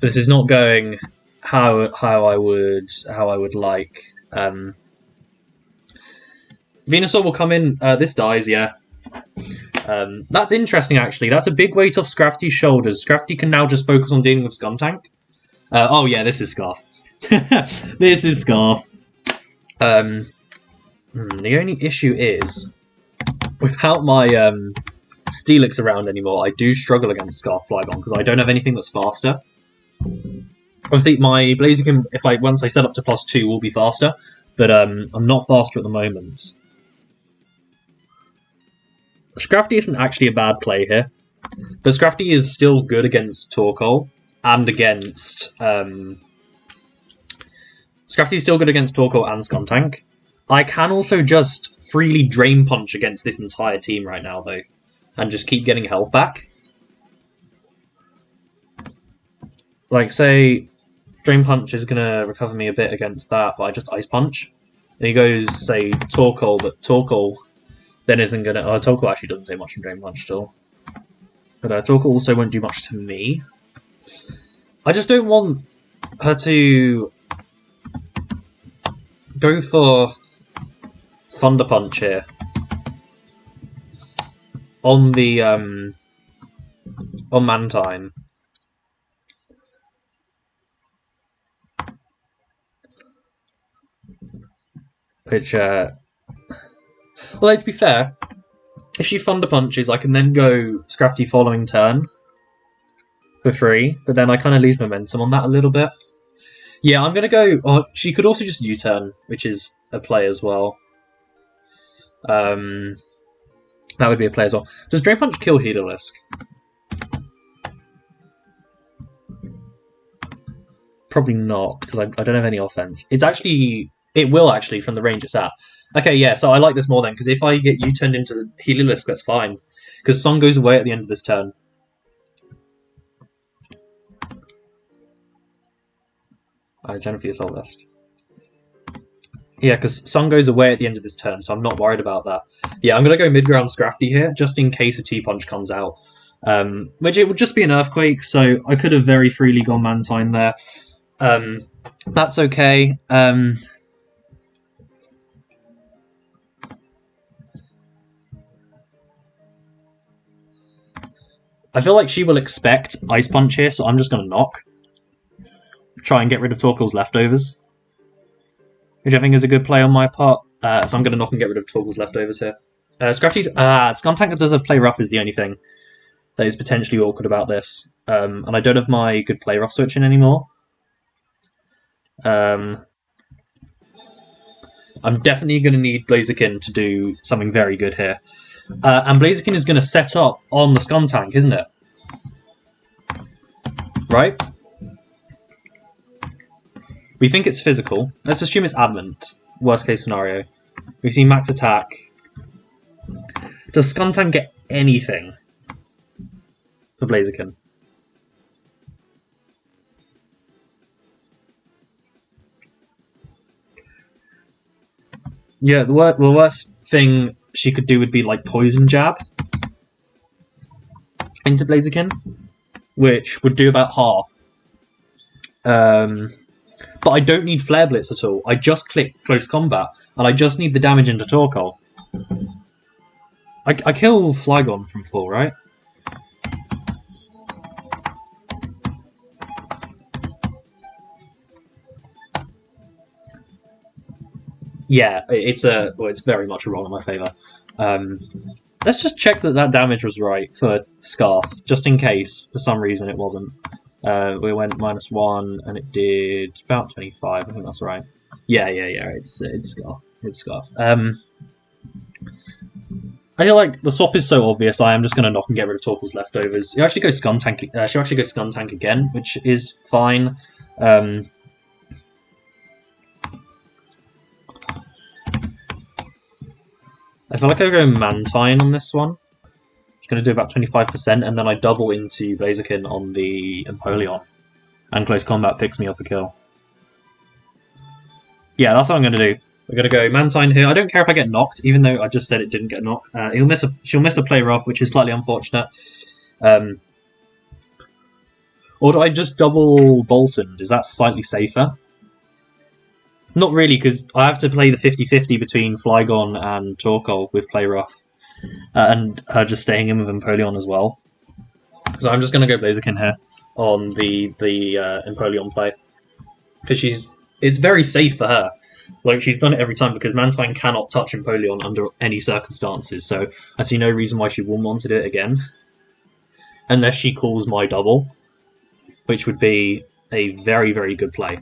This is not going how I would like. Venusaur will come in. This dies, yeah. That's interesting, actually. That's a big weight off Scrafty's shoulders. Scrafty can now just focus on dealing with Skuntank. Oh yeah, this is Scarf. This is Scarf. The only issue is, without my Steelix around anymore, I do struggle against Scarf Flygon because I don't have anything that's faster. Obviously, my Blaziken, once I set up to +2, will be faster, but I'm not faster at the moment. Scrafty isn't actually a bad play here, but Scrafty is still good against Torkoal and against... Scrafty's still good against Torkoal and Skuntank. I can also just freely Drain Punch against this entire team right now, though, and just keep getting health back. Like, say, Drain Punch is going to recover me a bit against that, but I just Ice Punch. And he goes, say, Torkoal, but Torkoal then isn't going to... Oh, Torkoal actually doesn't take much from Drain Punch still. But Torkoal also won't do much to me. I just don't want her to go for Thunder Punch here. On the... on Mantine. Which, well, to be fair, if she Thunder Punches, I can then go Scrafty following turn for free, but then I kind of lose momentum on that a little bit. Yeah, I'm going to go... Oh, she could also just U-turn, which is a play as well. That would be a play as well. Does Drain Punch kill Healerlisk? Probably not, because I don't have any offense. It will actually from the range it's at. Okay, yeah, so I like this more then, because if I get you turned into the Heliolisk, that's fine. Because Song goes away at the end of this turn. Jennifer, Assault Vest. Yeah, because Song goes away at the end of this turn, so I'm not worried about that. Yeah, I'm going to go mid-ground Scrafty here, just in case a T-Punch comes out. Which it would just be an Earthquake, so I could have very freely gone Mantine there. That's okay. I feel like she will expect Ice Punch here, so I'm just going to knock. Try and get rid of Torkoal's leftovers. Which I think is a good play on my part. So I'm going to knock and get rid of Torkoal's leftovers here. Scrafty, Skuntank does have Play Rough is the only thing that is potentially awkward about this. And I don't have my good Play Rough switching anymore. I'm definitely going to need Blaziken to do something very good here. And Blaziken is going to set up on the Skuntank, isn't it? Right? We think it's physical. Let's assume it's adamant. Worst case scenario. We see max attack. Does Skuntank get anything for Blaziken? Yeah, the worst thing she could do would be like Poison Jab into Blaziken, which would do about half. But I don't need Flare Blitz at all. I just click Close Combat, and I just need the damage into Torkoal. I kill Flygon from full, right? Yeah, it's very much a roll in my favour. Let's just check that damage was right for Scarf, just in case for some reason it wasn't. We went -1 and it did about 25. I think that's right. Yeah. It's Scarf. It's Scarf. I feel like the swap is so obvious. I am just going to knock and get rid of Torkoal's leftovers. You actually go Skuntank. She'll actually go Skuntank again, which is fine. I feel like I go Mantine on this one. It's going to do about 25%, and then I double into Blaziken on the Empoleon. And Close Combat picks me up a kill. Yeah, that's what I'm going to do. We're going to go Mantine here. I don't care if I get knocked, even though I just said it didn't get knocked. She'll miss a Play Rough, which is slightly unfortunate. Or do I just double Bolton? Is that slightly safer? Not really, because I have to play the 50-50 between Flygon and Torkoal with Play Rough. And her just staying in with Empoleon as well. So I'm just going to go Blaziken here on the Empoleon play. Because it's very safe for her. Like, she's done it every time because Mantine cannot touch Empoleon under any circumstances. So I see no reason why she wouldn't want to do it again. Unless she calls my double. Which would be a very, very good play.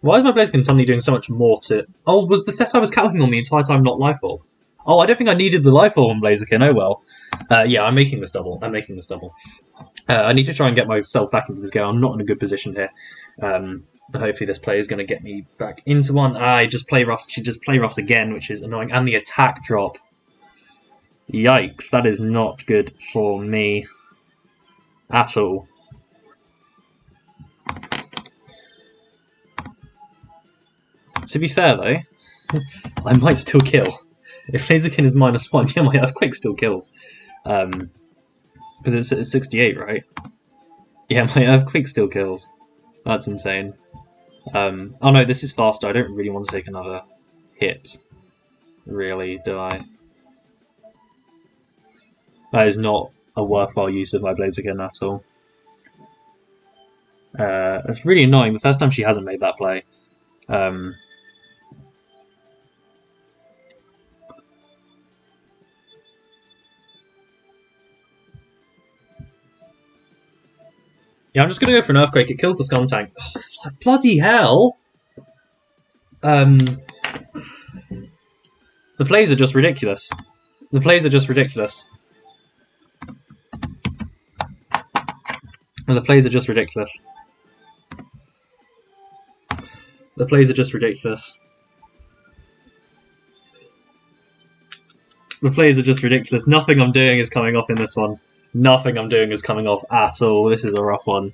Why is my Blaziken suddenly doing so much more to... Oh, was the set I was counting on the entire time not Life Orb? Oh, I don't think I needed the Life Orb on Blaziken, oh well. Yeah, I'm making this double. I need to try and get myself back into this game. I'm not in a good position here. Hopefully this play is going to get me back into one. She just Play Roughs again, which is annoying. And the attack drop. Yikes, that is not good for me at all. To be fair, though, I might still kill. If Blaziken is -1, yeah, my Earthquake still kills. Because it's 68, right? Yeah, my Earthquake still kills. That's insane. Oh no, this is faster. I don't really want to take another hit. Really, do I? That is not a worthwhile use of my Blaziken at all. It's really annoying. The first time she hasn't made that play. Yeah, I'm just going to go for an Earthquake. It kills the Skuntank. Oh, bloody hell! The plays are just ridiculous. The plays are just ridiculous. The plays are just ridiculous. The plays are just ridiculous. The plays are just ridiculous. Nothing I'm doing is coming off in this one. Nothing I'm doing is coming off at all. This is a rough one.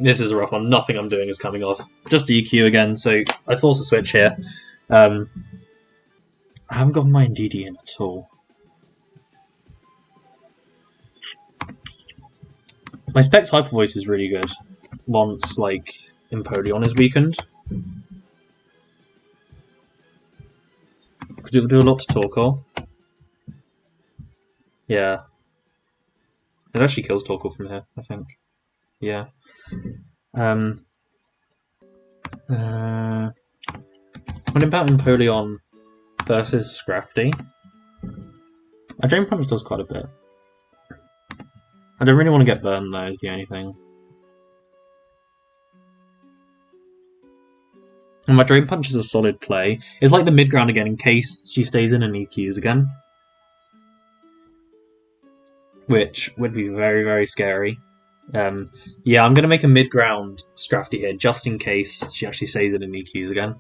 This is a rough one. Nothing I'm doing is coming off. Just EQ again, so I force a switch here. I haven't got my DD in at all. My spec type of voice is really good once like Empoleon is weakened. Could do a lot to Torkoal. Yeah. It actually kills Torkoal from here, I think. Yeah. What about Empoleon versus Scrafty? A Drain Punch does quite a bit. I don't really want to get burned though, is the only thing. And my Drain Punch is a solid play. It's like the mid ground again in case she stays in and EQs again. Which would be very, very scary. Yeah, I'm going to make a mid ground Scrafty here just in case she actually stays in and EQs again.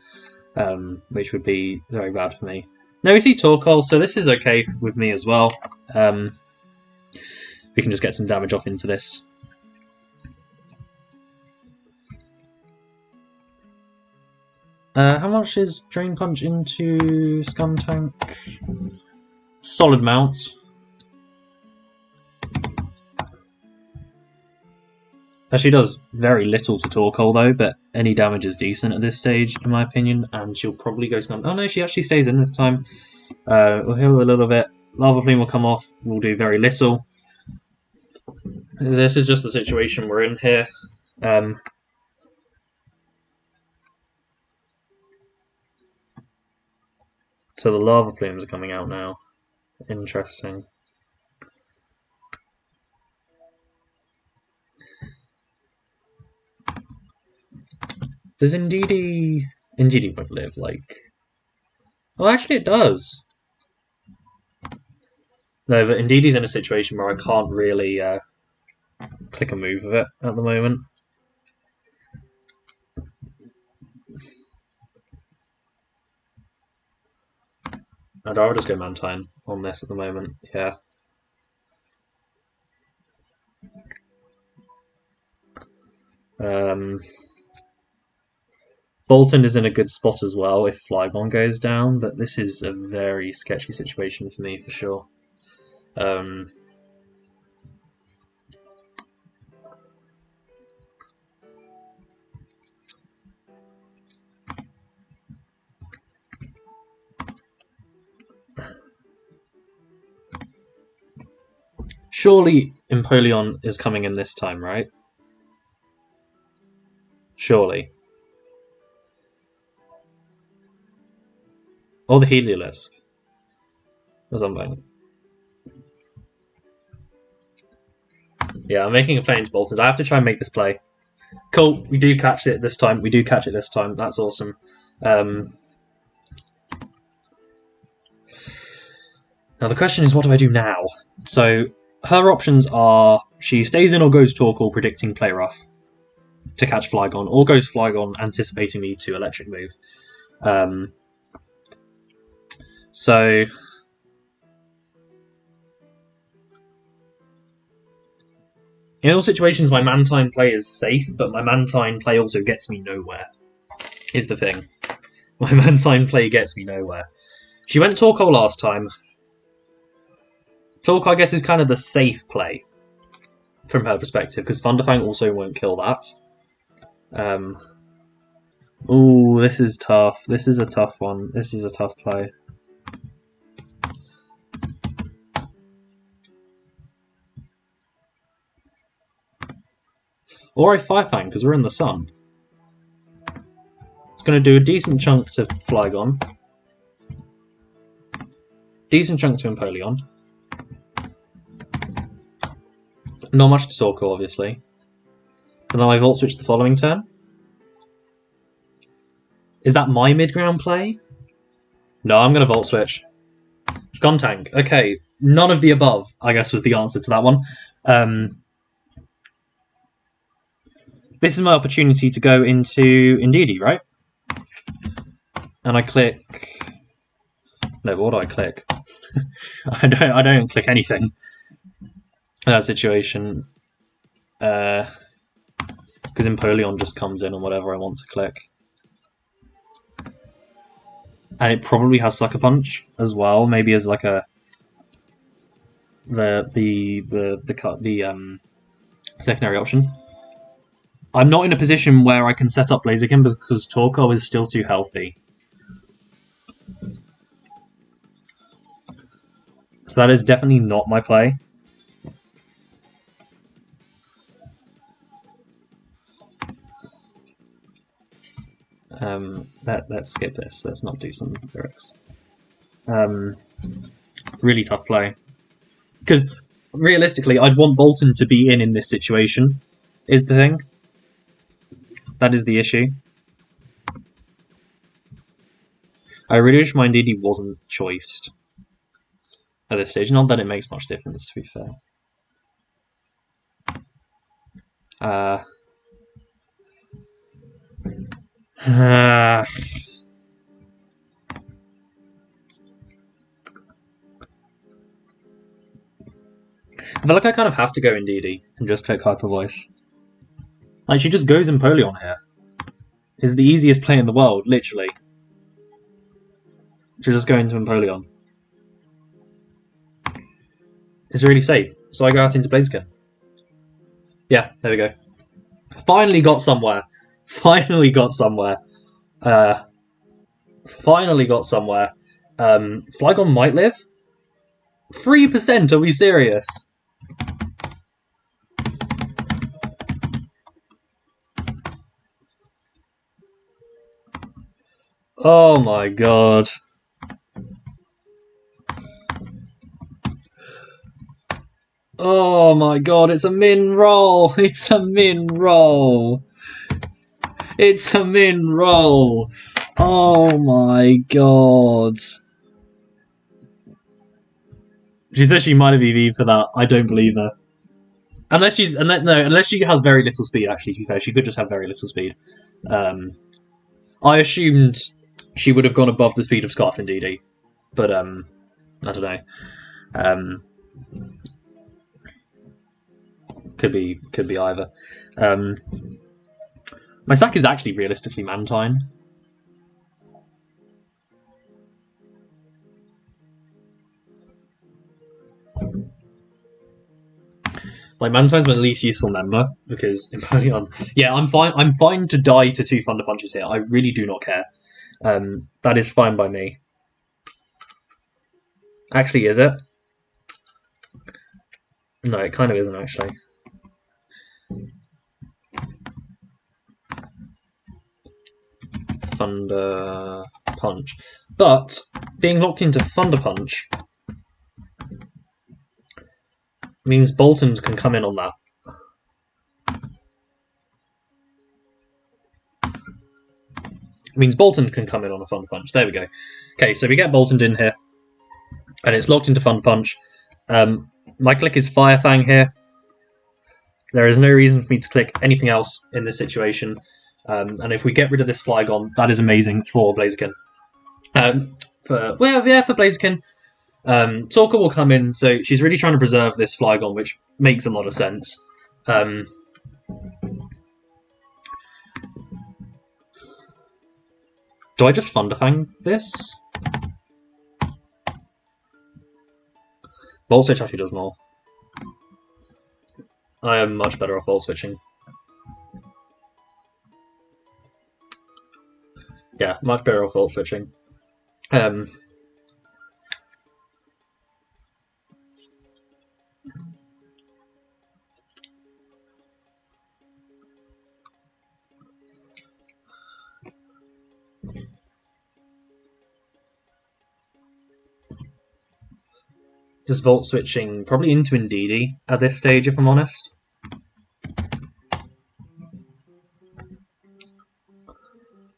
Which would be very bad for me. Now we see Torkoal, so this is okay with me as well. We can just get some damage off into this. How much is Drain Punch into Scum Tank? Solid amount. She does very little to Torkoal though, but any damage is decent at this stage in my opinion, and she'll probably go Scum. Oh no, she actually stays in this time. We'll heal a little bit. Lava Plume will come off, we'll do very little. This is just the situation we're in here. So the Lava Plumes are coming out now. Interesting. Does Indeedee... Indeedee won't live, like... Oh, actually it does! No, but Indeedee's in a situation where I can't really click a move of it at the moment. I'd rather just go Mantine on this at the moment, yeah. Bolton is in a good spot as well if Flygon goes down, but this is a very sketchy situation for me for sure. Surely Empoleon is coming in this time, right? Surely. Or the Heliolisk. Or something. Yeah, I'm making a play into Bolton. I have to try and make this play. Cool, we do catch it this time. We do catch it this time. That's awesome. Now the question is, what do I do now? So her options are she stays in or goes Torkoal, predicting Play Rough to catch Flygon, or goes Flygon, anticipating me to Electric Move. So in all situations, my Mantine play is safe, but my Mantine play also gets me nowhere, is the thing. My Mantine play gets me nowhere. She went Torkoal last time. Torkoal, I guess, is kind of the safe play from her perspective, because Thunderfang also won't kill that. Ooh, this is tough. This is a tough one. This is a tough play. Or I Fire Fang, because we're in the sun. It's going to do a decent chunk to Flygon. Decent chunk to Empoleon. Not much to Torkoal, obviously. And then I Volt Switch the following turn. Is that my mid-ground play? No, I'm going to Volt Switch. Scun Tank. Okay, none of the above, I guess, was the answer to that one. This is my opportunity to go into Indeedee, right? And I click... No, what do I click? I don't click anything in that situation. Because Empoleon just comes in on whatever I want to click. And it probably has Sucker Punch as well, maybe as like a the secondary option. I'm not in a position where I can set up Blaziken because Torkoal is still too healthy. So that is definitely not my play. Let's skip this. Let's not do some lyrics. Really tough play. Because realistically, I'd want Bolton to be in this situation, is the thing. That is the issue. I really wish my Indeedee wasn't choiced at this stage. Not that it makes much difference, to be fair. I feel like I kind of have to go Indeedee and just click Hyper Voice. Like, she just goes Empoleon here. It's the easiest play in the world, literally. To just go into Empoleon. It's really safe. So I go out into Blaziken. Yeah, there we go. Finally got somewhere. Finally got somewhere. Finally got somewhere. Flygon might live? 3%, are we serious? Oh my god. Oh my god, it's a min roll! It's a min roll! It's a min roll! Oh my god. She says she might have EV'd for that. I don't believe her. Unless she has very little speed, actually, to be fair. She could just have very little speed. I assumed she would have gone above the speed of Scarf Indeedee. But, I don't know. Could be either. My sack is actually realistically Mantine. Like, Mantine's my least useful member because Empoleon. Yeah, I'm fine. I'm fine to die to 2 Thunder Punches here. I really do not care. That is fine by me. Actually, is it? No, it kind of isn't actually. Thunder Punch, but being locked into Thunder Punch means Bolton can come in on that. It means Bolton can come in on a Thunder Punch. There we go. Okay, so we get Bolton in here, and it's locked into Thunder Punch. My click is Fire Fang here. There is no reason for me to click anything else in this situation. And if we get rid of this Flygon, that is amazing for Blaziken. For Blaziken. Torkoal will come in, so she's really trying to preserve this Flygon, which makes a lot of sense. Do I just Thunderfang this? Volt Switch actually does more. I am much better off Volt Switching. Yeah, much better off Volt Switching. Just Volt Switching probably into Indeedee at this stage, if I'm honest.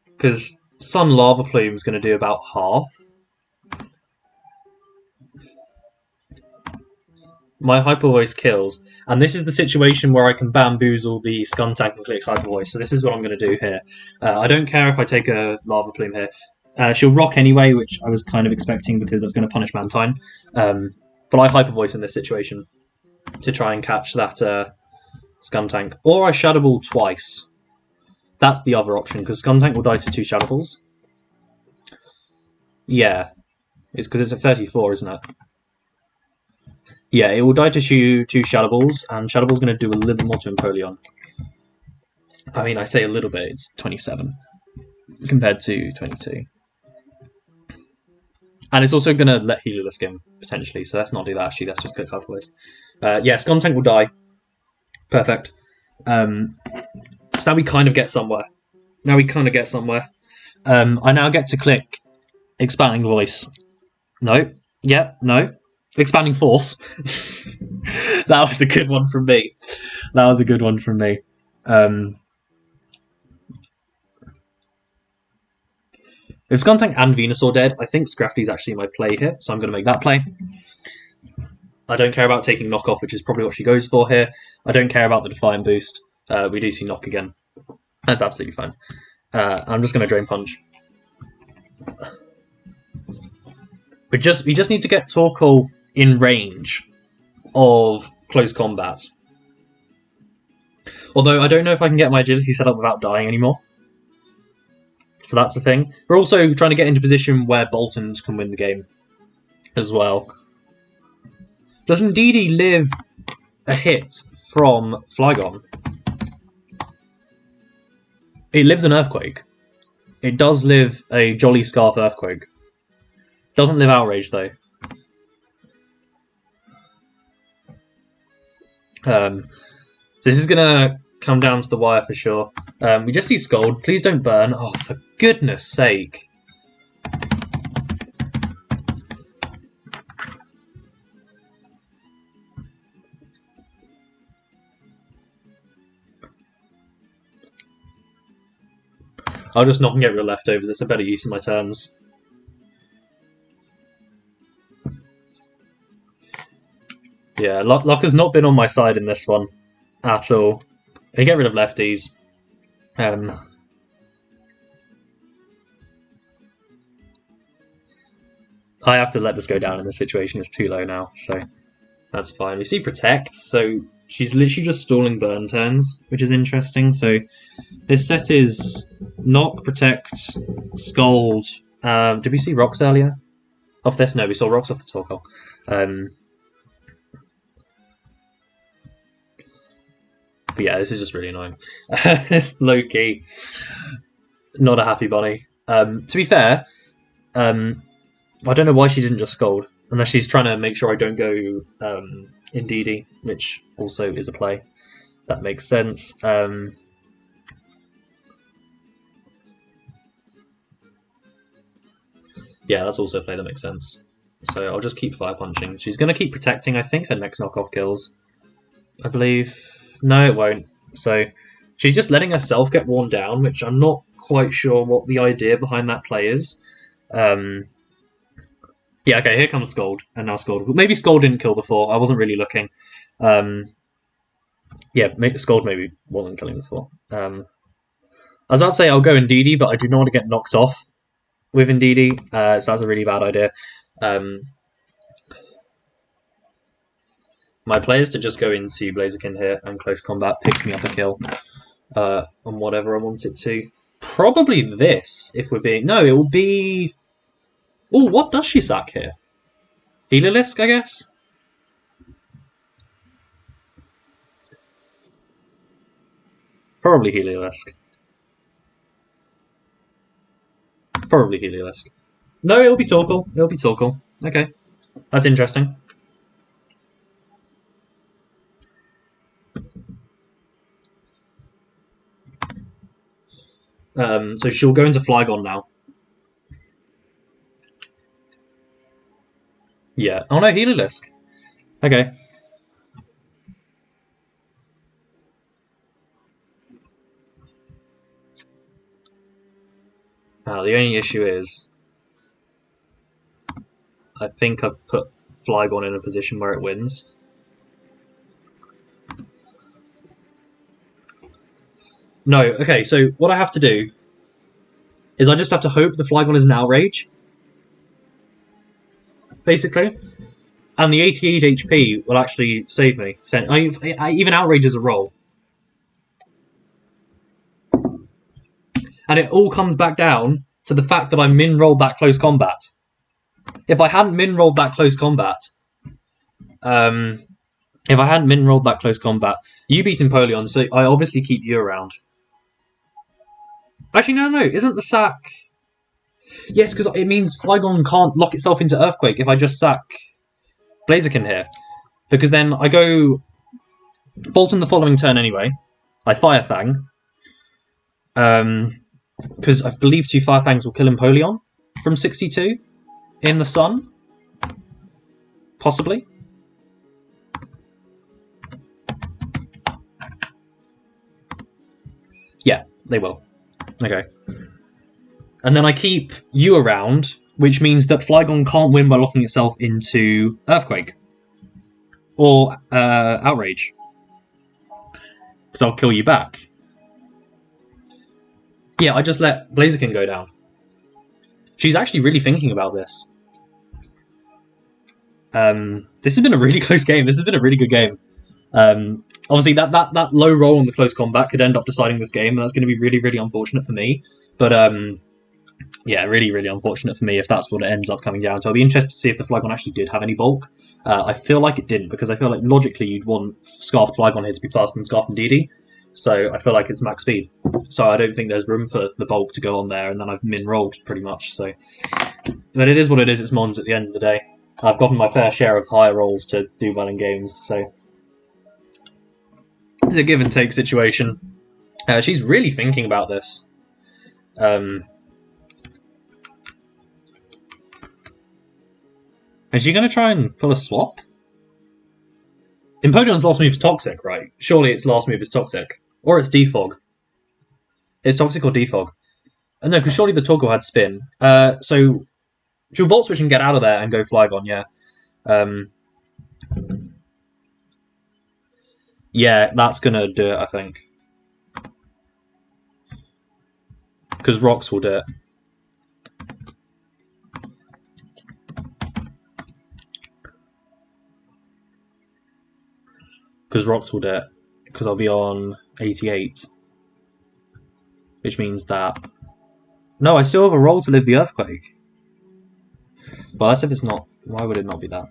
Because Sun Lava Plume is going to do about half. My Hyper Voice kills, and this is the situation where I can bamboozle the Skuntank and click Hyper Voice. So this is what I'm going to do here. I don't care if I take a Lava Plume here. She'll rock anyway, which I was kind of expecting because that's going to punish Mantine. But I Hyper Voice in this situation to try and catch that Skuntank. Or I Shadow Ball twice. That's the other option, because Skuntank will die to 2 Shadow Balls. Yeah, it's because it's at 34, isn't it? Yeah, it will die to 2 Shadow Balls, and Shadow Ball's going to do a little bit more to Empoleon. I mean, I say a little bit, it's 27 compared to 22. And it's also going to let Heliolisk in, potentially, so let's not do that, actually, let's just click Hyper Voice. Yeah, Skuntank will die. Perfect. So now we kind of get somewhere. I now get to click Expanding Voice. No. Yeah, no. Expanding Force. That was a good one from me. If Skuntank and Venusaur dead, I think Scrafty's actually my play here, so I'm going to make that play. I don't care about taking Knockoff, which is probably what she goes for here. I don't care about the Defiant boost. We do see Knock again. That's absolutely fine. I'm just going to Drain Punch. We just need to get Torkoal in range of close combat. Although I don't know if I can get my agility set up without dying anymore. So that's the thing. We're also trying to get into a position where Boltons can win the game as well. Does Indeedee live a hit from Flygon? It lives an Earthquake. It does live a Jolly Scarf Earthquake. Doesn't live Outrage though. So this is gonna come down to the wire for sure. We just see Scald. Please don't burn. Oh, for goodness sake. I'll just knock and get rid of leftovers. It's a better use of my turns. Yeah, luck has not been on my side in this one at all. I get rid of lefties. I have to let this go down in this situation. It's too low now, so that's fine. We see Protect, so she's literally just stalling burn turns, which is interesting. So this set is Knock, Protect, Scold. Did we see Rocks earlier? Off this? No, we saw Rocks off the Torkoal. But yeah, this is just really annoying. Low key. Not a happy bunny. To be fair, I don't know why she didn't just Scold. Unless she's trying to make sure I don't go Indeedee, which also is a play. That makes sense. Yeah, that's also a play that makes sense. So I'll just keep Fire Punching. She's going to keep Protecting, I think, her next knockoff kills. I believe. No, it won't. So she's just letting herself get worn down, which I'm not quite sure what the idea behind that play is. Yeah, okay, here comes Scald, and now Scald. Maybe Scald didn't kill before. I wasn't really looking. Yeah, Scald maybe wasn't killing before. I was about to say I'll go Indeedee, but I do not want to get knocked off with Indeedee, so that's a really bad idea. My play is to just go into Blaziken here and close combat picks me up a kill on whatever I want it to. Probably this, if we're being... No, it will be... Oh, what does she sack here? Heliolisk, I guess? Probably Heliolisk. No, it'll be Torkoal. Okay. That's interesting. So she'll go into Flygon now. Yeah. Oh no, Heliolisk. Okay. Now, the only issue is, I think I've put Flygon in a position where it wins. No, okay, so what I have to do is I just have to hope the Flygon is an Outrage, basically. And the 88 HP will actually save me. Even Outrage is a roll. And it all comes back down to the fact that I min-rolled that close combat. If I hadn't min-rolled that close combat, you beat Empoleon, so I obviously keep you around. Actually, no, isn't the sack... Yes, because it means Flygon can't lock itself into Earthquake if I just sack Blaziken here. Because then I go Bolton the following turn anyway. I Fire Fang. Because I believe 2 Fire Fangs will kill Empoleon from 62 in the sun. Possibly. Yeah, they will. Okay. And then I keep you around, which means that Flygon can't win by locking itself into Earthquake. Or Outrage. Because I'll kill you back. Yeah, I just let Blaziken go down. She's actually really thinking about this. This has been a really close game. This has been a really good game. Obviously, that low roll on the close combat could end up deciding this game, and that's going to be really, really unfortunate for me. But yeah, really, really unfortunate for me if that's what it ends up coming down to. I'll be interested to see if the Flygon actually did have any bulk. I feel like it didn't, because I feel like logically you'd want Scarf Flygon here to be faster than Scarf and DD. So I feel like it's max speed. So I don't think there's room for the bulk to go on there, and then I've min-rolled pretty much. So, but it is what it is. It's Mons at the end of the day. I've gotten my fair share of higher rolls to do well in games, so it's a give and take situation. She's really thinking about this. Is she going to try and pull a swap? Empoleon's last move is Toxic, right? Surely its last move is Toxic. Or it's Defog. It's Toxic or Defog. No, because surely the Torkoal had Spin. So she'll Volt Switch and get out of there and go Flygon, yeah. Yeah, that's going to do it, I think. Because Rocks will do it. Because Rocks will do it. Because I'll be on 88. Which means that... No, I still have a roll to live the Earthquake. Well, that's if it's not... Why would it not be that?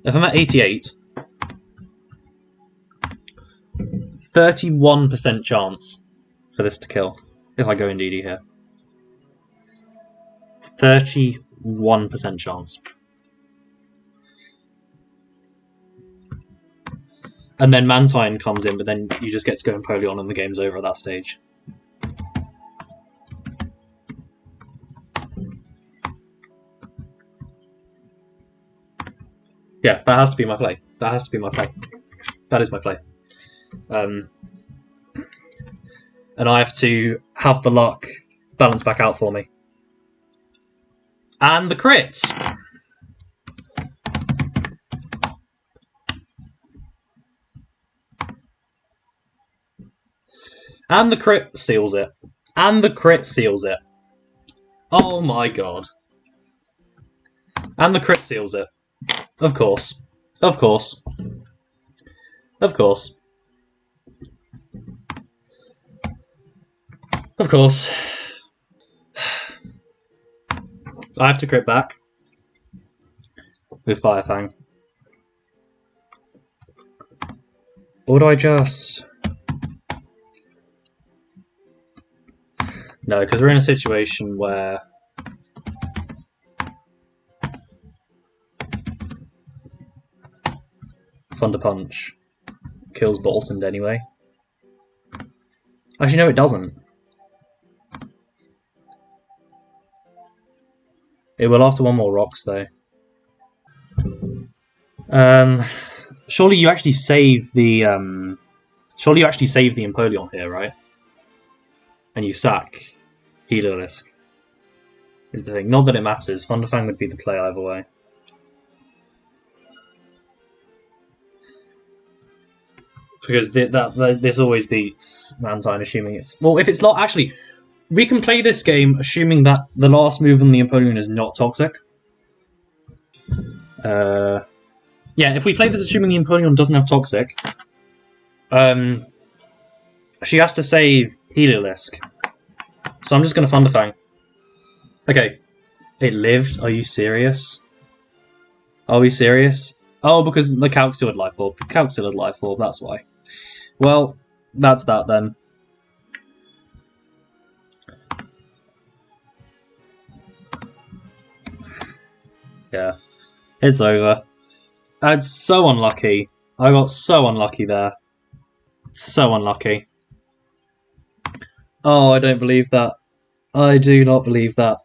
If I'm at 88... 31% chance for this to kill. If I go in DD here. 31% chance. And then Mantine comes in, but then you just get to go Empoleon and the game's over at that stage. Yeah, that has to be my play. That has to be my play. That is my play. And I have to have the luck balance back out for me. And the crit! And the crit seals it. And the crit seals it. Oh my god. And the crit seals it. Of course. Of course. Of course. Of course. I have to crit back. With Fire Fang. Or do I just... No, because we're in a situation where Thunder Punch kills Bolton anyway. Actually, no, it doesn't. It will after one more Rocks, though. Surely you actually save the Surely you actually save the Empoleon here, right? And you sack Heliolisk. Is the thing. Not that it matters. Thunderfang would be the play either way. Because this always beats Mantine, assuming it's... Well, if it's not... Actually, we can play this game assuming that the last move on the Empoleon is not toxic. Yeah, if we play this assuming the Empoleon doesn't have toxic, she has to save Heliolisk. So I'm just going to Thunderfang. Okay. It lived? Are you serious? Are we serious? Oh, because the Calc still had Life Orb. The Calc still had Life Orb, that's why. Well, that's that then. Yeah. It's over. That's so unlucky. I got so unlucky there. So unlucky. Oh, I don't believe that. I do not believe that.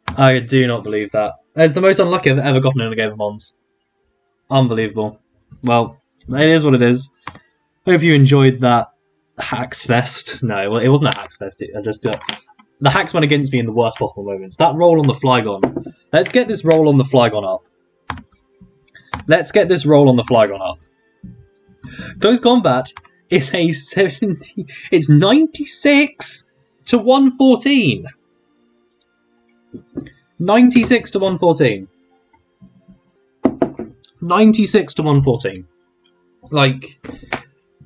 I do not believe that. It's the most unlucky I've ever gotten in a game of Mons. Unbelievable. Well, it is what it is. Hope you enjoyed that Hacks Fest. No, well, it wasn't a Hacks Fest. I just the hacks went against me in the worst possible moments. That roll on the Flygon. Let's get this roll on the Flygon up. Let's get this roll on the Flygon up. Close Combat is a 70. It's 96 to 114. 96 to 114. 96 to 114. Like,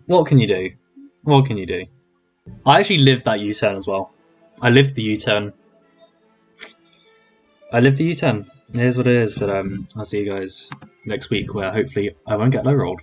what can you do? What can you do? I actually lived that U-turn as well. I lived the U-turn. I lived the U-turn. It is what it is, but I'll see you guys next week where hopefully I won't get low rolled.